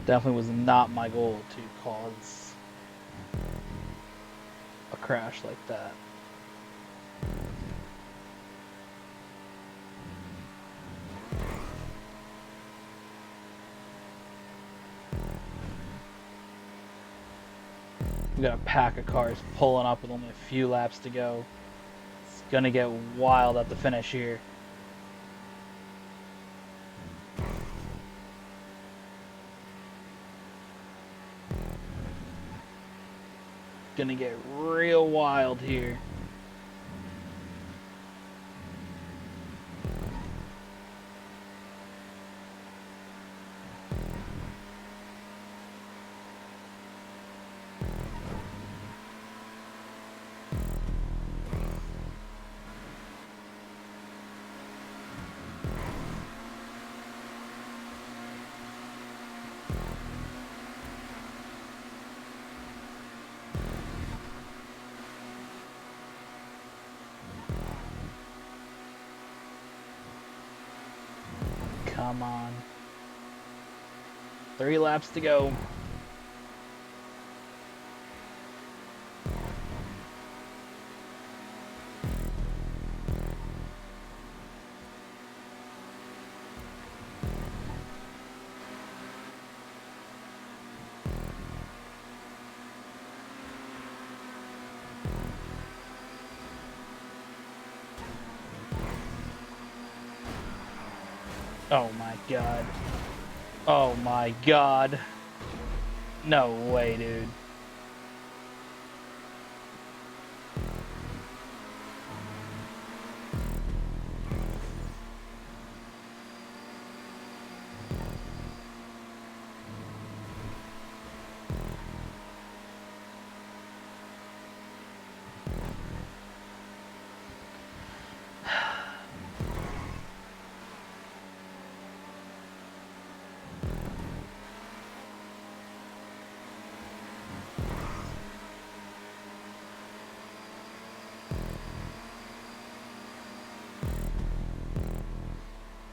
Definitely was not my goal to cause a crash like that. We got a pack of cars pulling up with only a few laps to go. It's gonna get wild at the finish here. Gonna get real wild here. Come on. 3 laps to go. Oh my god. Oh my god. No way, dude.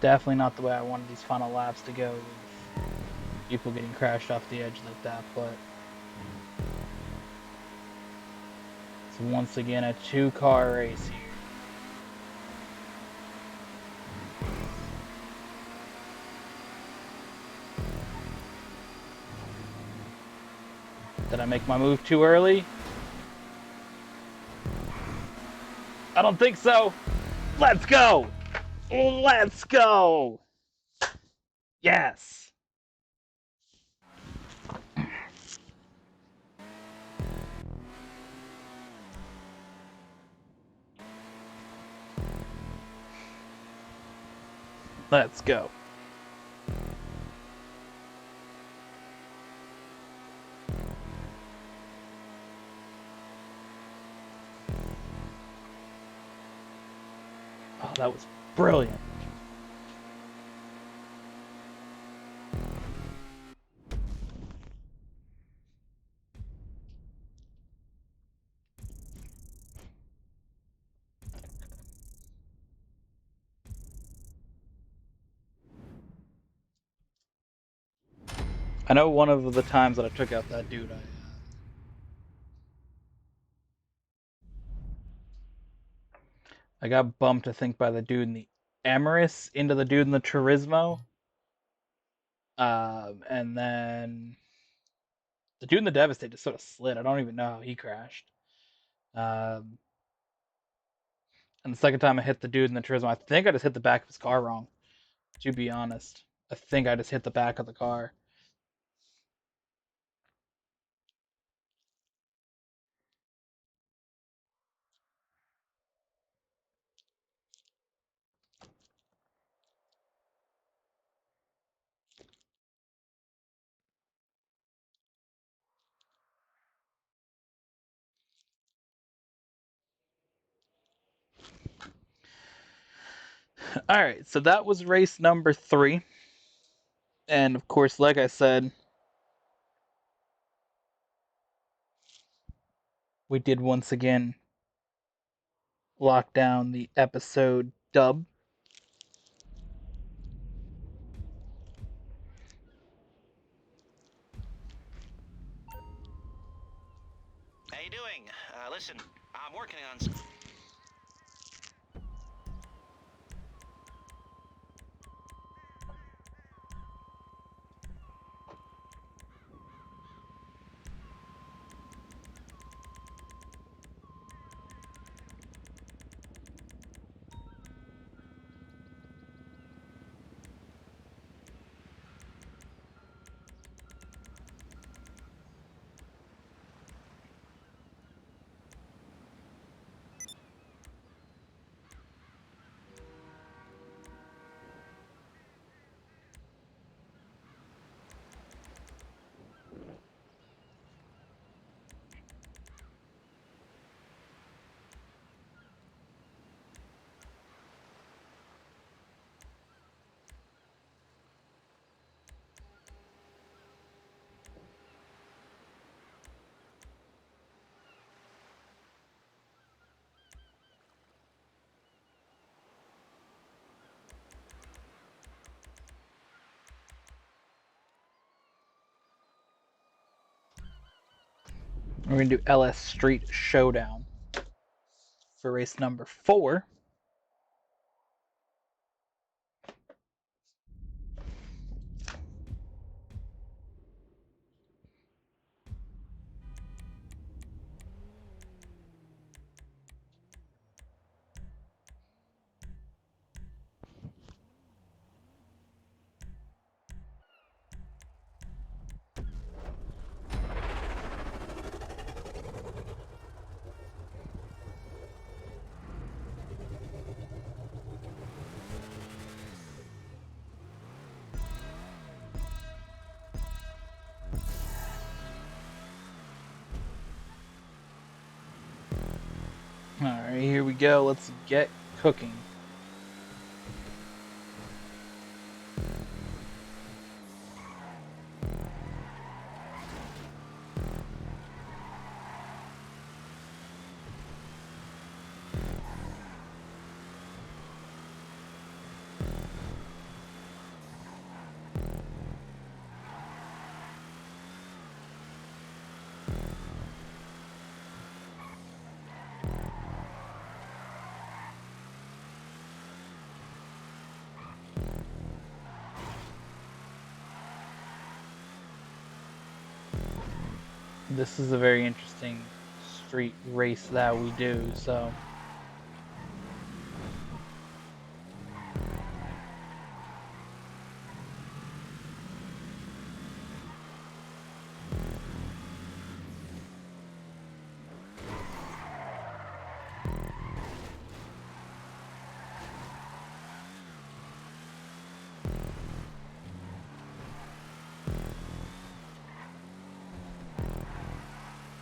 Definitely not the way I wanted these final laps to go, with people getting crashed off the edge like that, but it's once again a 2-car race here. Did I make my move too early? I don't think so. Let's go. Let's go. Yes. Let's go. Oh, that was brilliant. I know one of the times that I took out that dude, I got bumped, I think, by the dude in the Emirates into the dude in the Turismo. And then the dude in the Devastate just sort of slid. I don't even know how he crashed. Um, and the second time I hit the dude in the Turismo, I think I just hit the back of his car wrong, to be honest. I think I just hit the back of the car. All right, so that was race number 3. And of course, like I said, we did once again lock down the episode dub. How you doing? Listen, I'm working on. We're going to do LS Street Showdown for race number 4. Alright, here we go. Let's get cooking. This is a very interesting street race that we do, so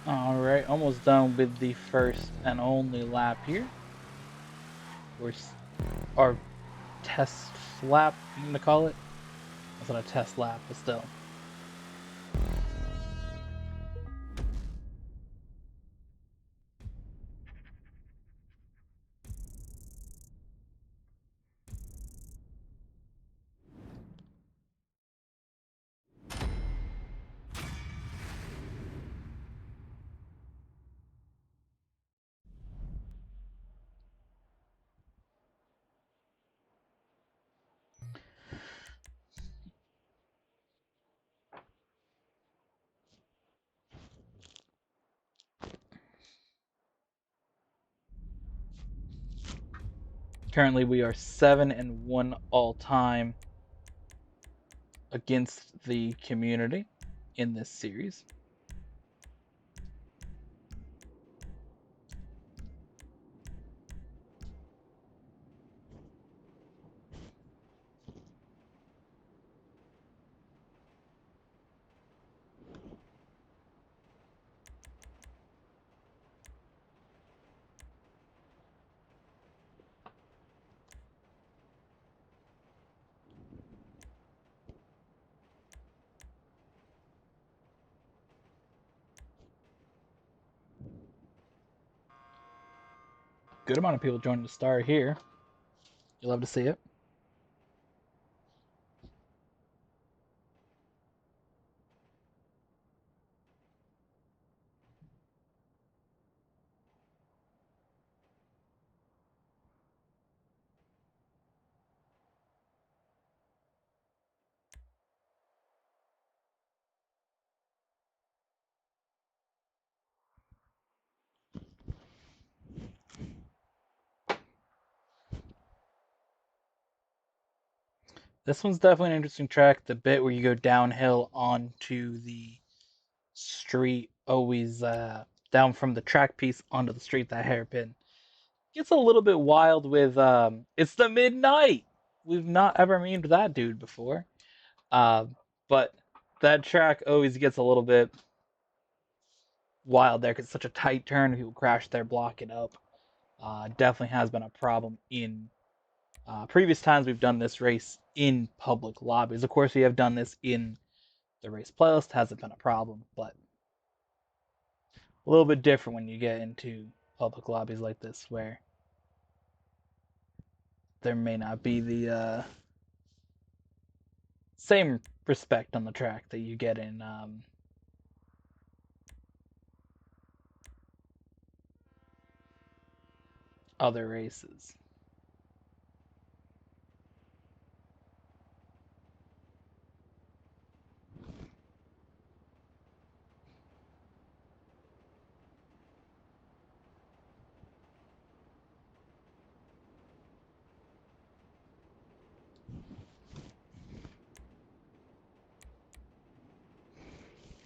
Alright, almost done with the first and only lap here. We're our test lap, you gonna call it? That's not a test lap, but still. Currently, we are 7-1 all time against the community in this series. Good amount of people joining the start here. You love to see it. This one's definitely an interesting track. The bit where you go downhill onto the street, always down from the track piece onto the street, that hairpin. Gets a little bit wild with it's the midnight. We've not ever memed that dude before. Uh, but that track always gets a little bit wild there because it's such a tight turn. People crash there, block it up. Definitely has been a problem in previous times we've done this race in public lobbies. Of course, we have done this in the race playlist. Hasn't been a problem, but a little bit different when you get into public lobbies like this where there may not be the same respect on the track that you get in other races.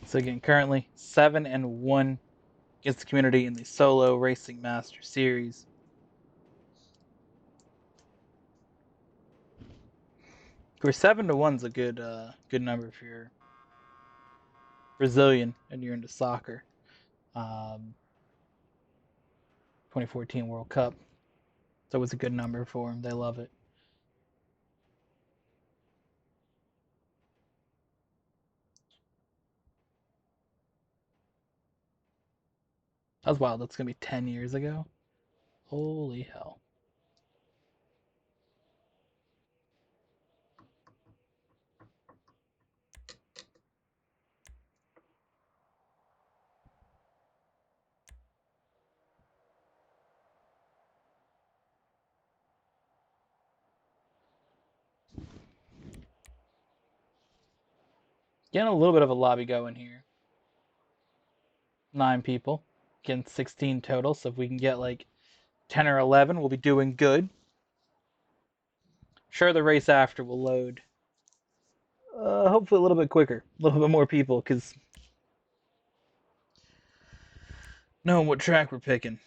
So again, currently 7-1 against the community in the solo racing master series. For 7-1 is a good number if you're Brazilian and you're into soccer. 2014 World Cup. So it's a good number for them. They love it. That was wild. That's gonna be 10 years ago. Holy hell. Getting a little bit of a lobby going here. 9 people. Getting 16 total. So if we can get like 10 or 11, we'll be doing good. Sure, the race after will load. Hopefully a little bit quicker, a little bit more people, because knowing what track we're picking.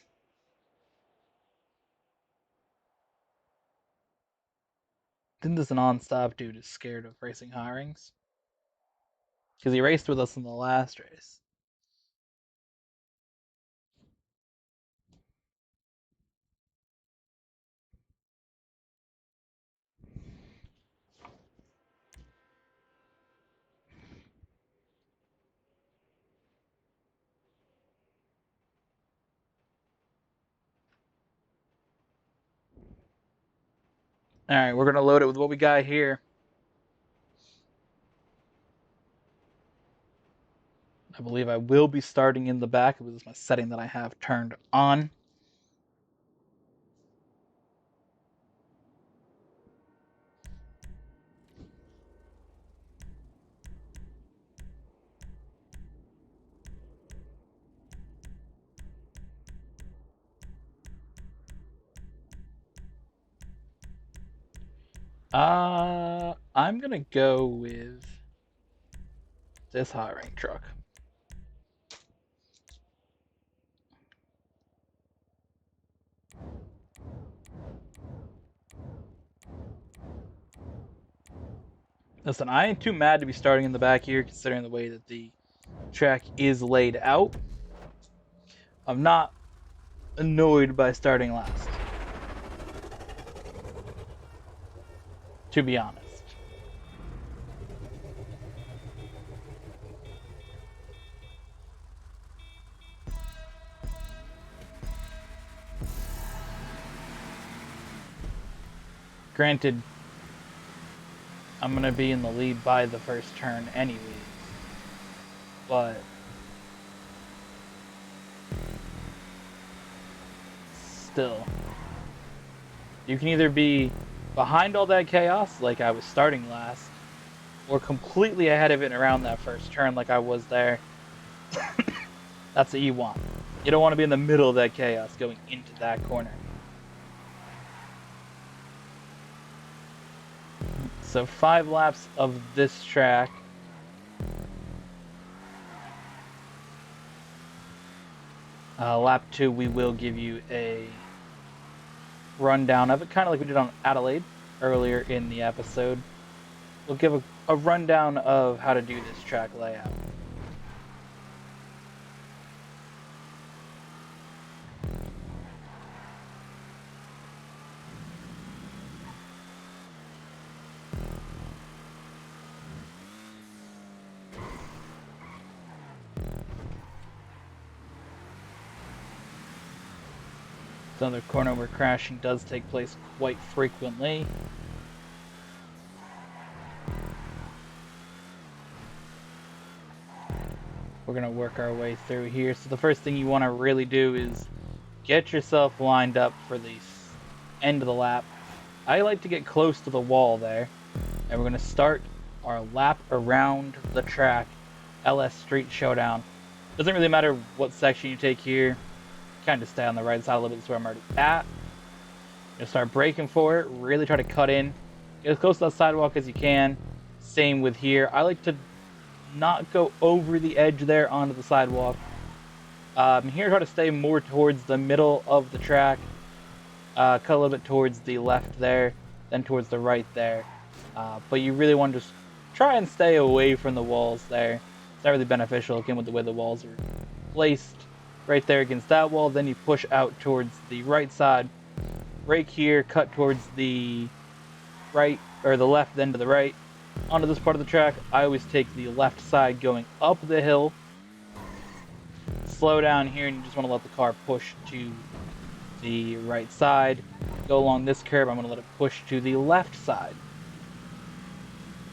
I think this non-stop dude is scared of racing high rings because he raced with us in the last race. All right, we're gonna load it with what we got here. I believe I will be starting in the back. It was my setting that I have turned on. I'm gonna go with this high rank truck. Listen, I ain't too mad to be starting in the back here, considering the way that the track is laid out. I'm not annoyed by starting last, to be honest. Granted, I'm gonna be in the lead by the first turn anyways, but still, you can either be behind all that chaos, like I was starting last, or completely ahead of it around that first turn, like I was there. That's what you want. You don't want to be in the middle of that chaos going into that corner. So 5 laps of this track. Lap 2, we will give you a rundown of it, kind of like we did on Adelaide earlier in the episode. We'll give a rundown of how to do this track layout. Another corner where crashing does take place quite frequently. We're going to work our way through here. So the first thing you want to really do is get yourself lined up for the end of the lap. I like to get close to the wall there. And we're going to start our lap around the track. LS Street Showdown. Doesn't really matter what section you take here. Kind of stay on the right side a little bit. That's where I'm already at. You'll start braking for it. Really try to cut in. Get as close to that sidewalk as you can. Same with here. I like to not go over the edge there onto the sidewalk. Here, try to stay more towards the middle of the track. Cut a little bit towards the left there, then towards the right there. But you really want to just try and stay away from the walls there. It's not really beneficial, again, with the way the walls are placed. Right there against that wall, then you push out towards the right side. Brake here, cut towards the right, or the left, then to the right. Onto this part of the track, I always take the left side going up the hill. Slow down here, and you just want to let the car push to the right side. Go along this curb, I'm going to let it push to the left side.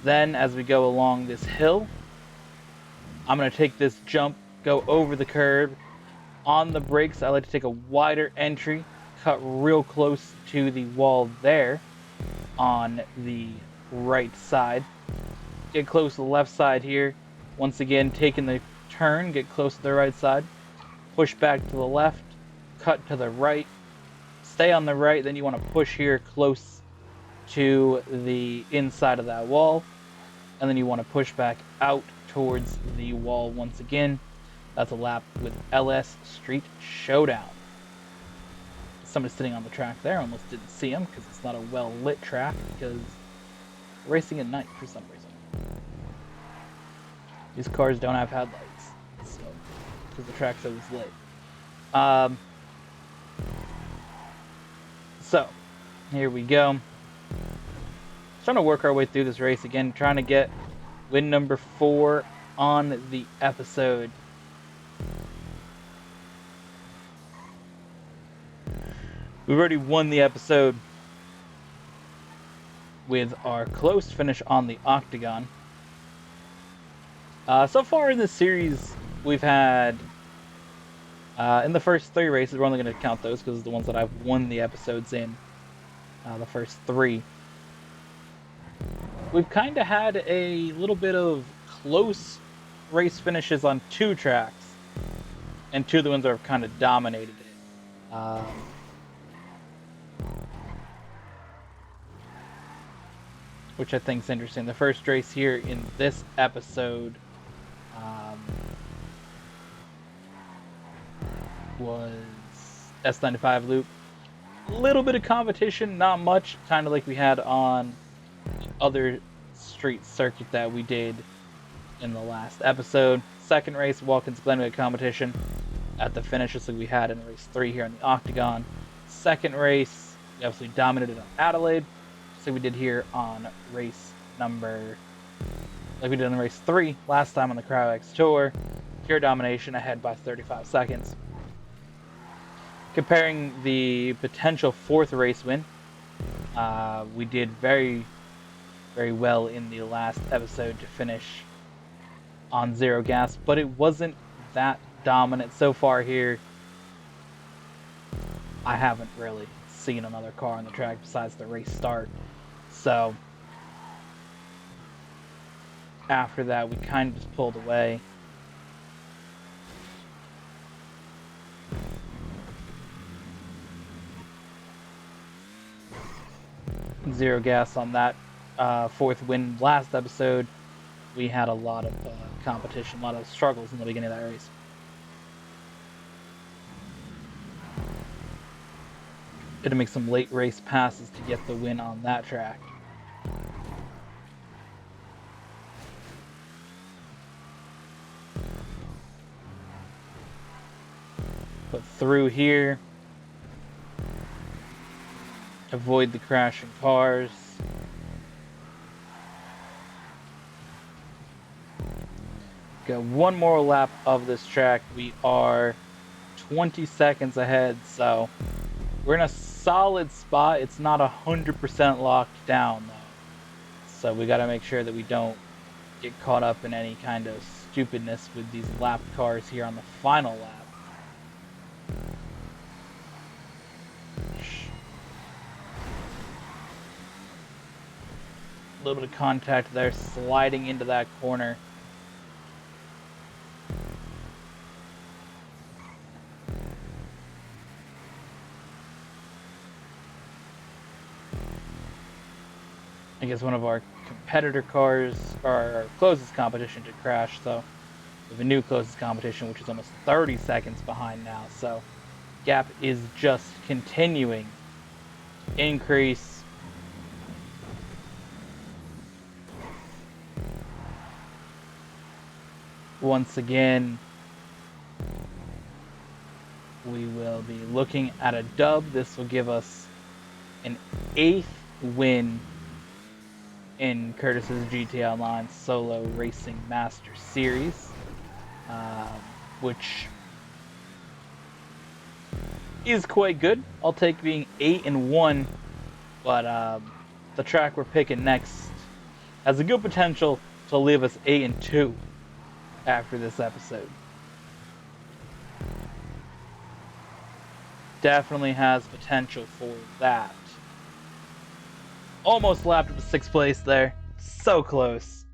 Then, as we go along this hill, I'm going to take this jump, go over the curb. On the brakes, I like to take a wider entry, cut real close to the wall there on the right side. Get close to the left side here. Once again, taking the turn, get close to the right side. Push back to the left, cut to the right. Stay on the right, then you want to push here close to the inside of that wall, and then you want to push back out towards the wall once again. That's a lap with LS Street Showdown. Somebody sitting on the track there, almost didn't see him because it's not a well lit track because we're racing at night for some reason. These cars don't have headlights, so because the track's always lit. So here we go. Trying to work our way through this race again, trying to get win number 4 on the episode. We've already won the episode with our close finish on the Octagon. So far in this series, we've had, in the first 3 races, we're only going to count those because it's the ones that I've won the episodes in, the first 3. We've kind of had a little bit of close race finishes on 2 tracks, and 2 of the ones that have kind of dominated it. Which I think is interesting. The first race here in this episode was S95 loop. A little bit of competition, not much, kind of like we had on the other street circuit that we did in the last episode. Second race, Watkins Glenwood competition at the finish, just like we had in race 3 here on the Octagon. Second race, we absolutely dominated on Adelaide, just like we did here on race number, like we did on race 3 last time on the CryoX Tour. Pure domination, ahead by 35 seconds. Comparing the potential 4th race win, we did very, very well in the last episode to finish on 0 gas, but it wasn't that dominant so far here. I haven't really seen another car on the track besides the race start. So after that, we kind of just pulled away. Zero gas on that 4th win last episode. We had a lot of competition, a lot of struggles in the beginning of that race. Had to make some late race passes to get the win on that track. But through here, avoid the crashing cars. Got one more lap of this track. We are 20 seconds ahead, so we're in a solid spot. It's not 100% locked down, though. So we got to make sure that we don't get caught up in any kind of stupidness with these lap cars here on the final lap. A little bit of contact there, sliding into that corner. I guess one of our competitor cars, or our closest competition, to crash, so we have a new closest competition, which is almost 30 seconds behind now, so gap is just continuing to increase. Once again, we will be looking at a dub. This will give us an 8th win in Curtis's GTA Online Solo Racing Master Series, which is quite good. I'll take being 8-1, but the track we're picking next has a good potential to leave us 8-2 after this episode. Definitely has potential for that. Almost lapped up to 6th place there. So close.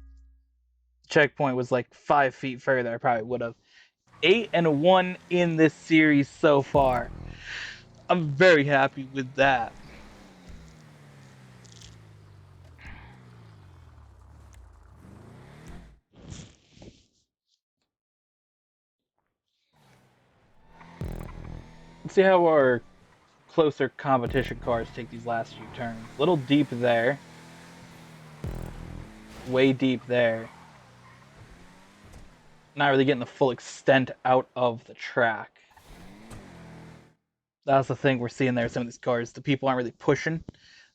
Checkpoint was like 5 feet further. I probably would have. 8-1 in this series so far. I'm very happy with that. Let's see how our closer competition cars take these last few turns. Little deep there. Way deep there. Not really getting the full extent out of the track. That's the thing we're seeing there. Some of these cars, the people aren't really pushing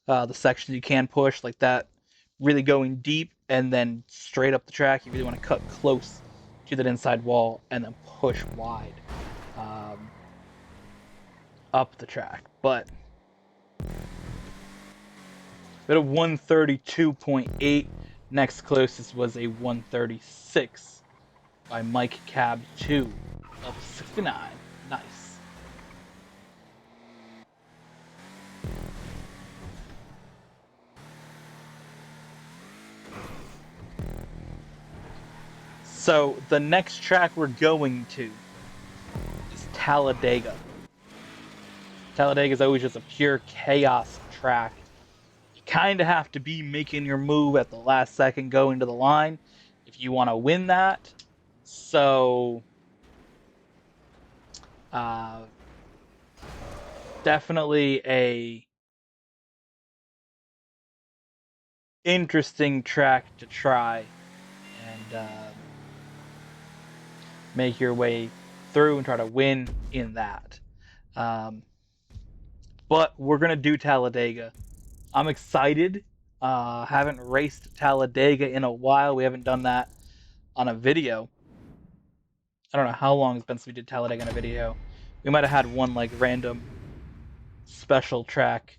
the sections you can push, like that, really going deep and then straight up the track. You really want to cut close to that inside wall and then push wide up the track. But we had a 132.8. Next closest was a 136 by Mike Cab 2, level 69. Nice. So the next track we're going to is Talladega. Talladega is always just a pure chaos track. You kind of have to be making your move at the last second going to the line if you want to win that. So definitely a interesting track to try and make your way through and try to win in that. But we're gonna do Talladega. I'm excited. Haven't raced Talladega in a while. We haven't done that on a video. I don't know how long it's been since we did Talladega on a video. We might have had one like random special track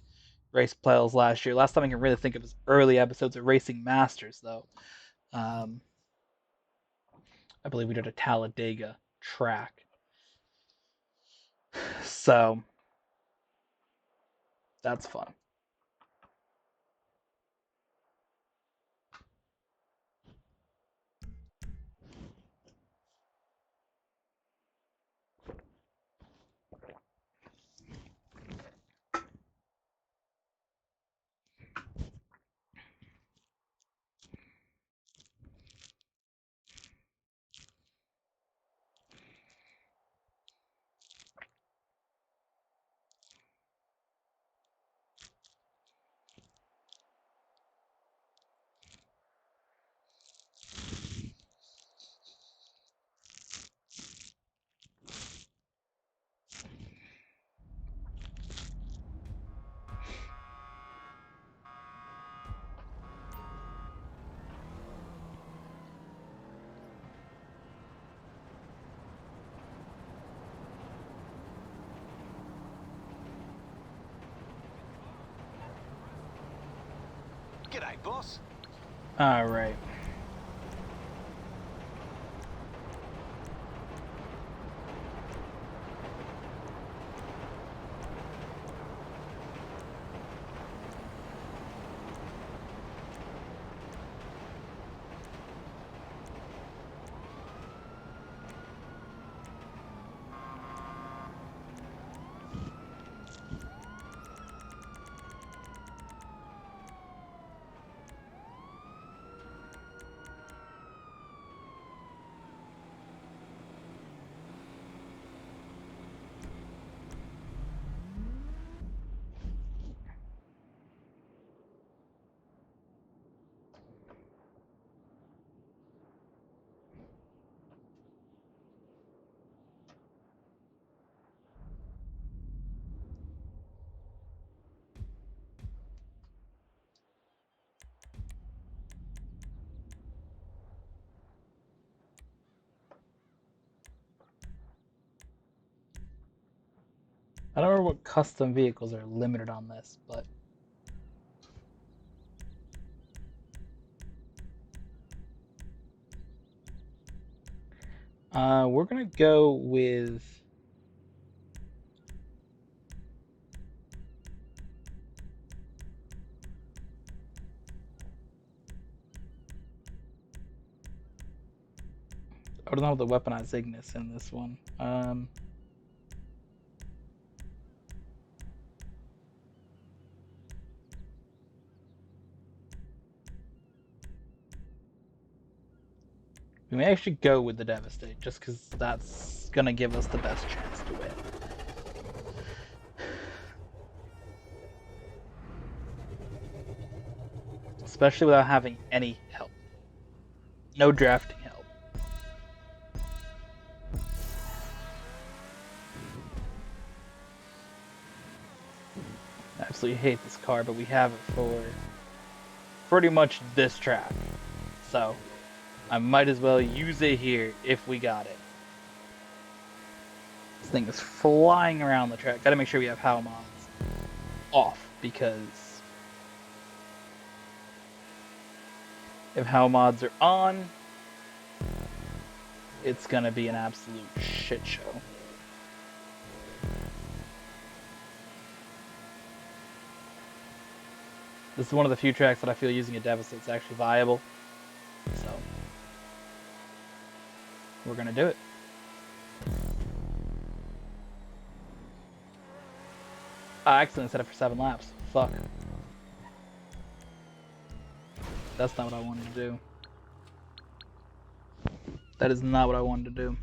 race plays last year. Last time I can really think of is early episodes of Racing Masters, though. Um, I believe we did a Talladega track. So that's fun. G'day, boss. All right. I don't know what custom vehicles are limited on this, but we're gonna go with. I don't know the weaponized Ignis in this one. We may actually go with the Devastate, just because that's gonna give us the best chance to win. especially without having any help. No drafting help. I absolutely hate this car, but we have it for pretty much this track. So I might as well use it here if we got it. This thing is flying around the track. Gotta make sure we have HAL mods off, because if HAL mods are on, it's gonna be an absolute shit show. This is one of the few tracks that I feel using a deficit is actually viable. So we're gonna do it. I accidentally set it for 7 laps. Fuck. That's not what I wanted to do. That is not what I wanted to do.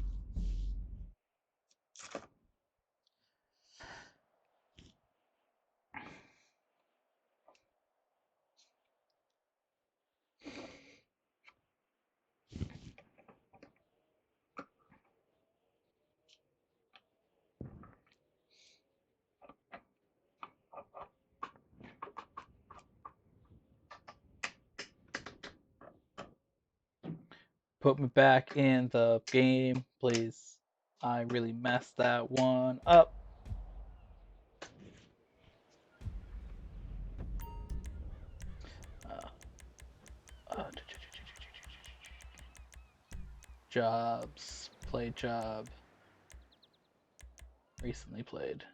Put me back in the game, please. I really messed that one up. Jobs. Play job. Recently played.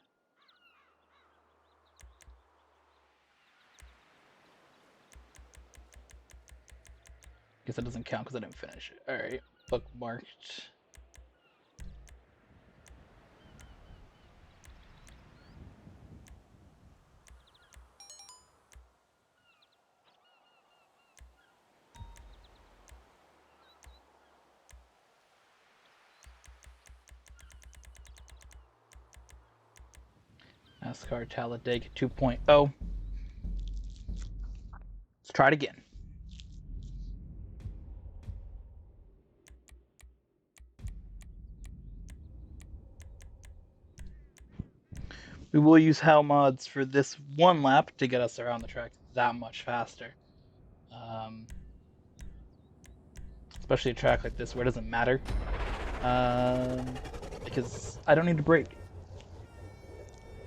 Guess that doesn't count because I didn't finish it. Alright. Bookmarked. NASCAR Talladega 2.0. Let's try it again. We will use HAL mods for this one lap to get us around the track that much faster. Especially a track like this where it doesn't matter. Because I don't need to brake.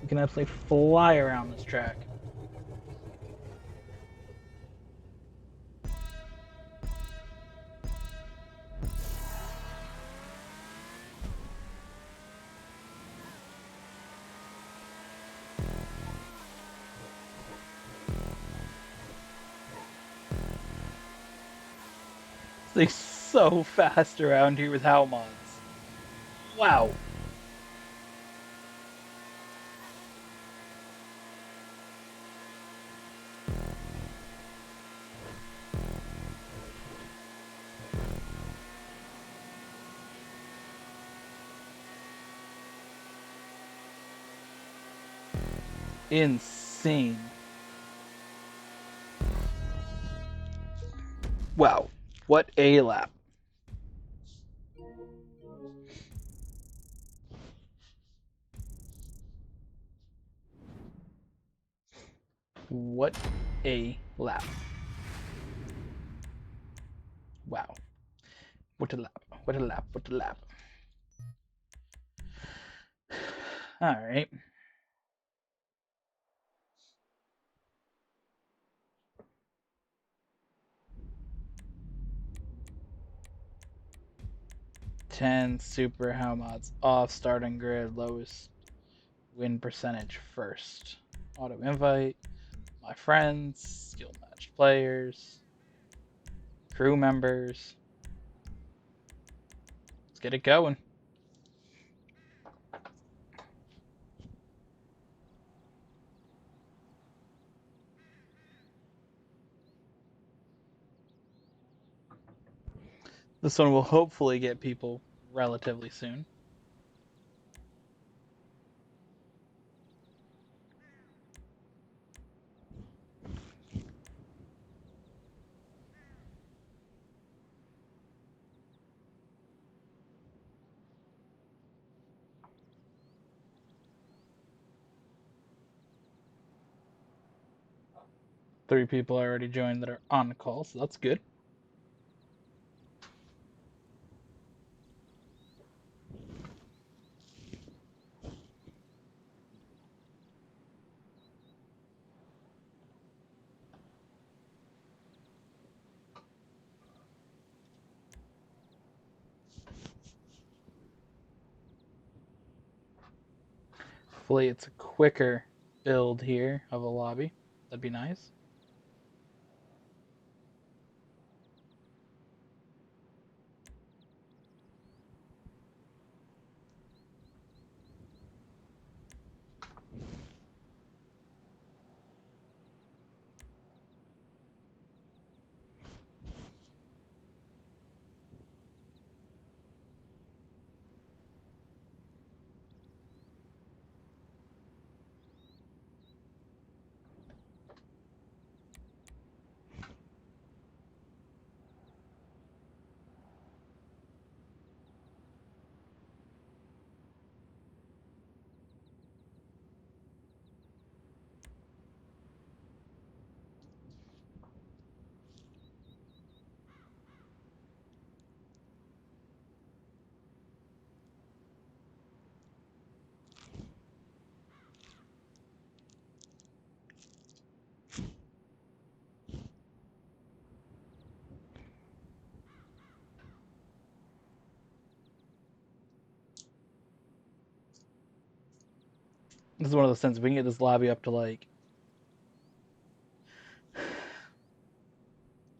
We can absolutely fly around this track. They're so fast around here with HAL mods. Wow. Insane. Wow. What a lap. What a lap. Wow. What a lap. What a lap. What a lap. Alright. Ten super HAL mods off, starting grid, lowest win percentage first. Auto invite, my friends, skill match players, crew members. Let's get it going. This one will hopefully get people relatively soon. 3 people already joined that are on the call, so that's good. Hopefully it's a quicker build here of a lobby. That'd be nice. This is one of those things we can get this lobby up to like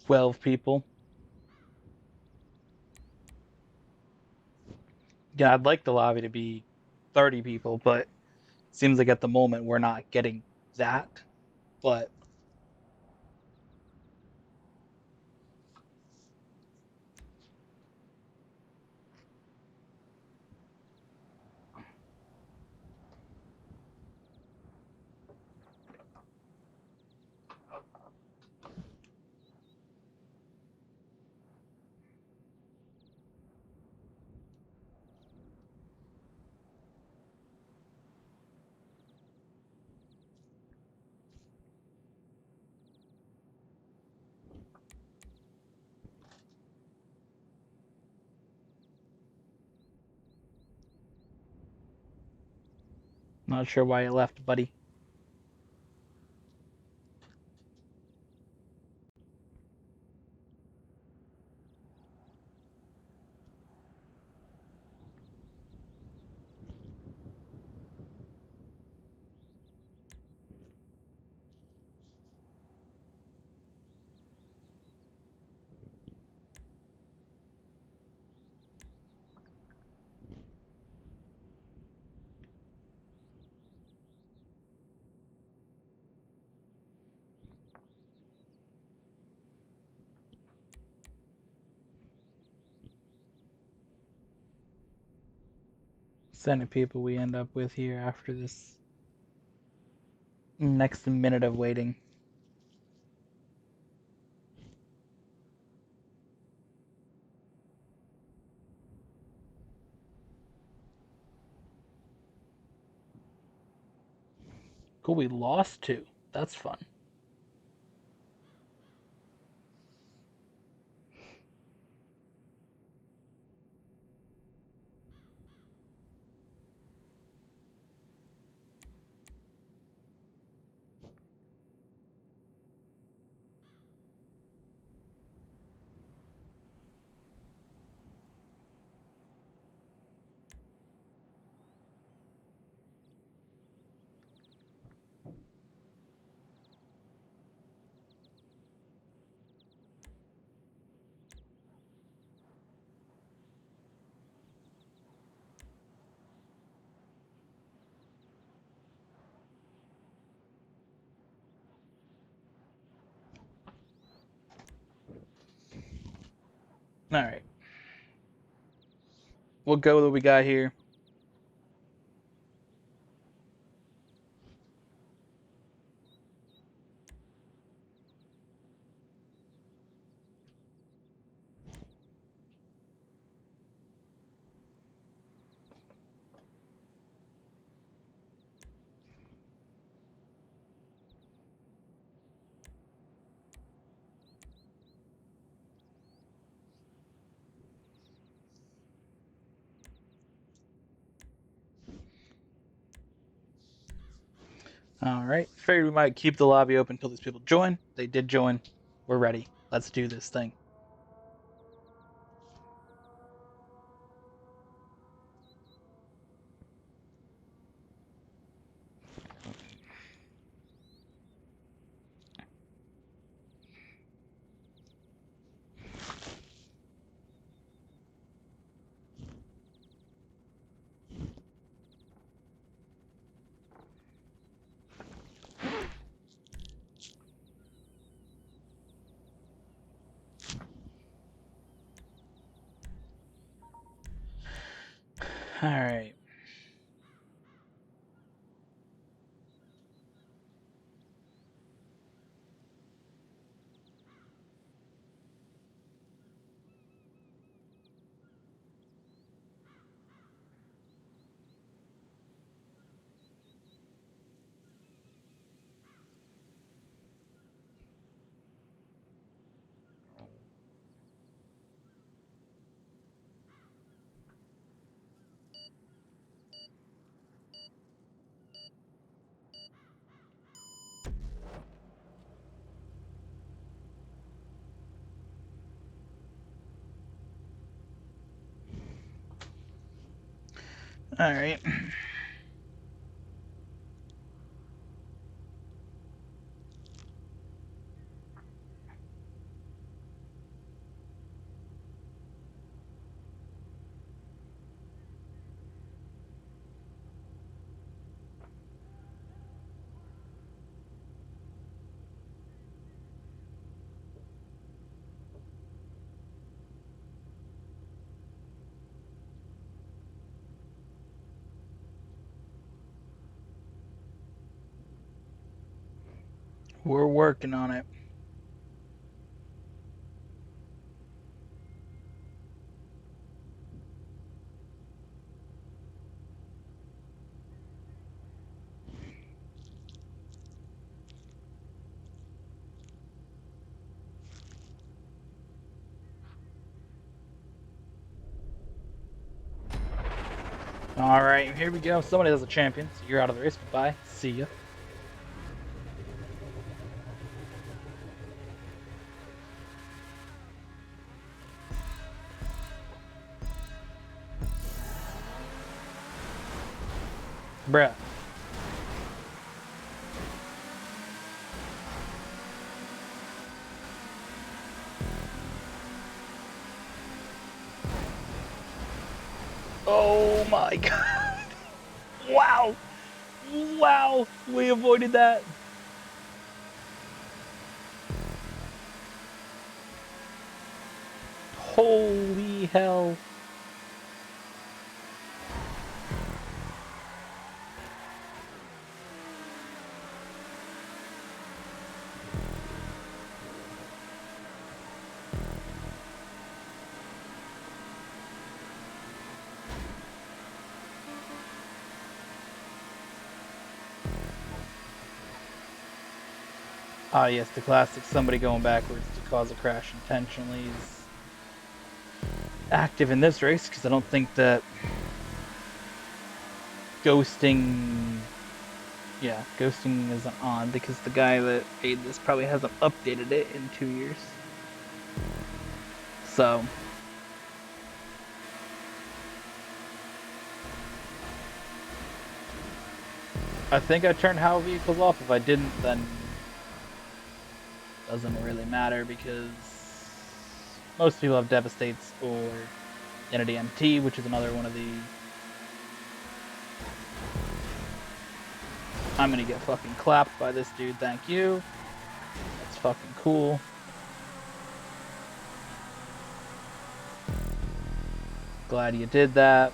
12 people. Yeah, I'd like the lobby to be 30 people, but it seems like at the moment we're not getting that. But not sure why you left, buddy. Sending people we end up with here after this next minute of waiting. Cool, we lost 2. That's fun. All right. What go that we got here? Alright, figured we might keep the lobby open until these people join. They did join. We're ready. Let's do this thing. Alright. Alright. We're working on it. Alright, here we go. Somebody has a champion, so you're out of the race. Goodbye. See ya. Bruh. Oh my god. Wow. Wow. We avoided that. Holy hell. Ah, yes, the classic somebody going backwards to cause a crash intentionally is active in this race because I don't think that ghosting. Yeah, ghosting isn't on because the guy that made this probably hasn't updated it in 2 years. So. I think I turned how vehicles off. If I didn't, then doesn't really matter because most people have Devastates or Identity MT, which is another one of the. I'm gonna get fucking clapped by this dude, thank you. That's fucking cool. Glad you did that.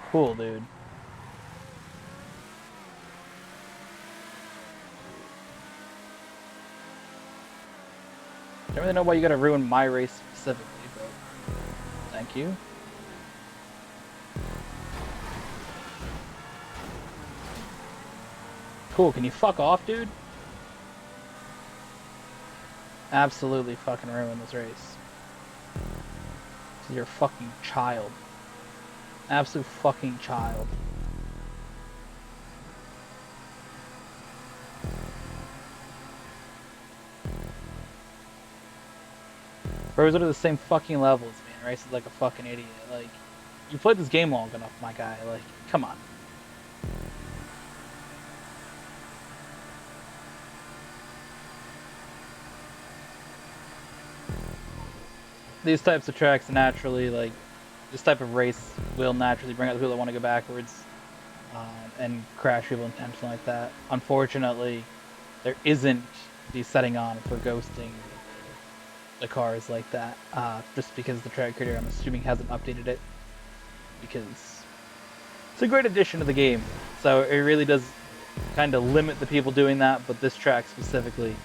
Cool, dude. I don't really know why you gotta ruin my race specifically, but thank you. Cool, can you fuck off, dude? Absolutely fucking ruin this race. You're a fucking child. Absolute fucking child. Bros are the same fucking levels, man. Races like a fucking idiot. Like, you played this game long enough, my guy. Like, come on. These types of tracks naturally, like, this type of race will naturally bring out the people that want to go backwards and crash people intentionally like that. Unfortunately, there isn't the setting on for ghosting the cars like that, just because the track creator, I'm assuming, hasn't updated it, because it's a great addition to the game. So it really does kind of limit the people doing that, but this track specifically,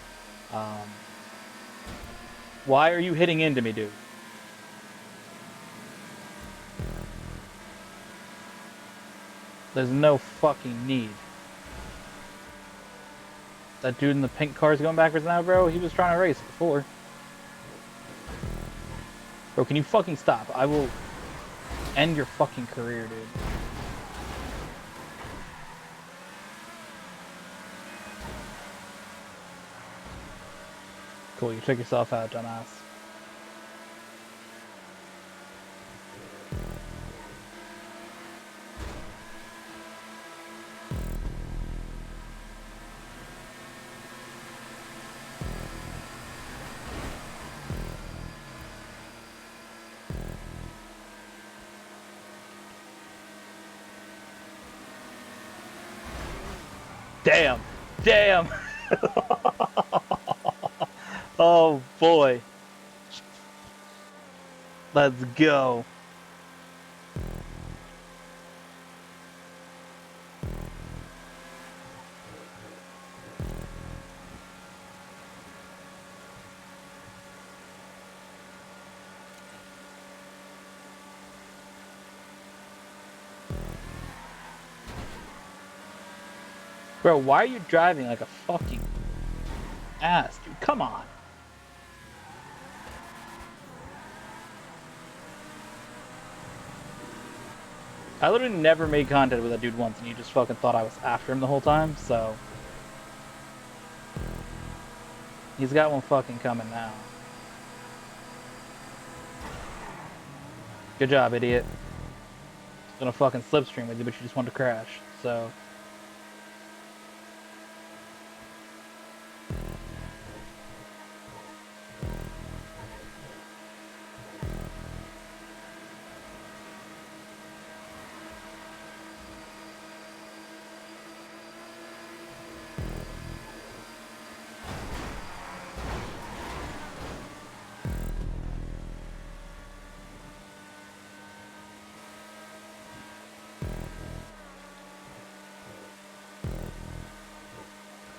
why are you hitting into me, dude? There's no fucking need. That dude in the pink car is going backwards now, bro. He was trying to race before. Bro, can you fucking stop? I will end your fucking career, dude. Cool, you took yourself out, dumbass. Damn! Damn! Oh boy. Let's go. Bro, why are you driving like a fucking ass, dude? Come on. I literally never made contact with that dude once, and you just fucking thought I was after him the whole time, so... He's got one fucking coming now. Good job, idiot. Gonna fucking slipstream with you, but you just wanted to crash, so...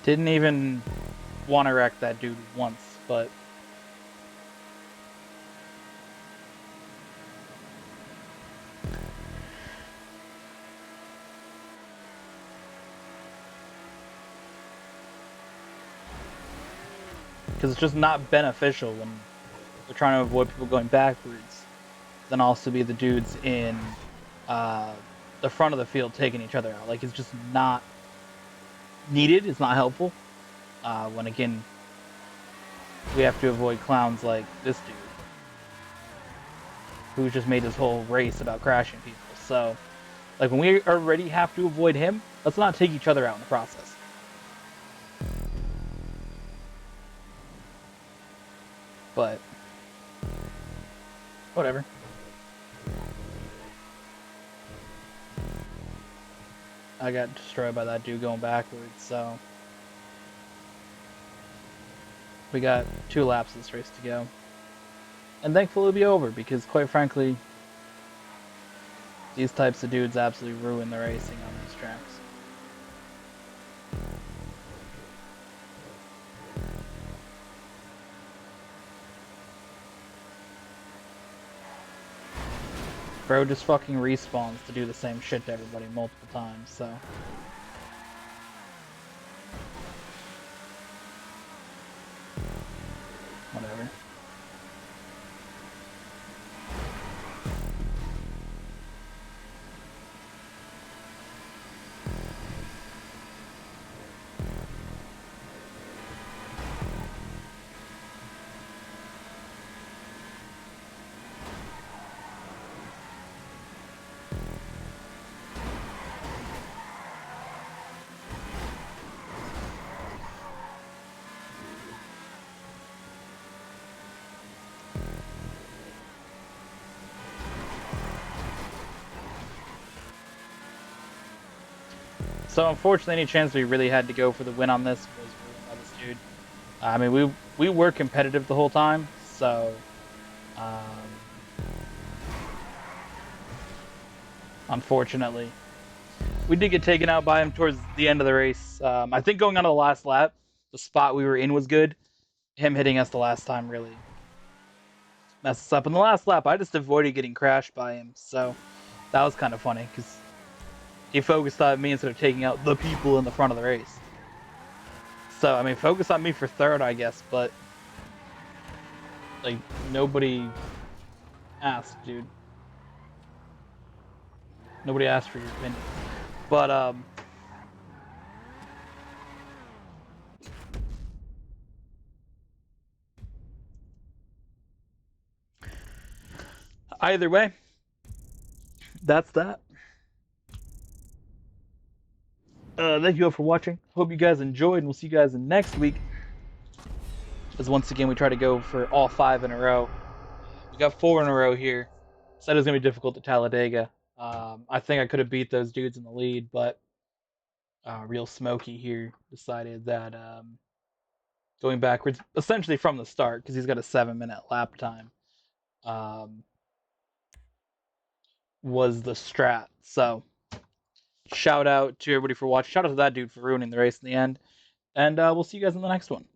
Didn't even want to wreck that dude once, but... Because it's just not beneficial when we're trying to avoid people going backwards. Then also be the dudes in the front of the field taking each other out. Like, it's just not needed. It's not helpful. When, again, we have to avoid clowns like this dude, who's just made his whole race about crashing people. So, like, when we already have to avoid him, let's not take each other out in the process. But, whatever. I got destroyed by that dude going backwards, so... We got 2 laps of this race to go. And thankfully it'll be over, because quite frankly, these types of dudes absolutely ruin the racing on these tracks. Bro just fucking respawns to do the same shit to everybody multiple times, so... So unfortunately, any chance we really had to go for the win on this was ruined by this dude. I mean, we were competitive the whole time, so unfortunately, we did get taken out by him towards the end of the race. I think going on to the last lap, the spot we were in was good. Him hitting us the last time really messed us up. In the last lap, I just avoided getting crashed by him, so that was kind of funny because he focused on me instead of taking out the people in the front of the race. So I mean, focus on me for third, I guess, but like nobody asked, dude. Nobody asked for your opinion. But either way, that's that. Thank you all for watching. Hope you guys enjoyed, and we'll see you guys next week. As once again, we try to go for all 5 in a row. We got 4 in a row here. Said it was gonna be difficult at Talladega. I think I could have beat those dudes in the lead, but Real Smoky here decided that going backwards, essentially from the start, because he's got a 7-minute lap time, um, was the strat. So shout out to everybody for watching. Shout out to that dude for ruining the race in the end. And we'll see you guys in the next one.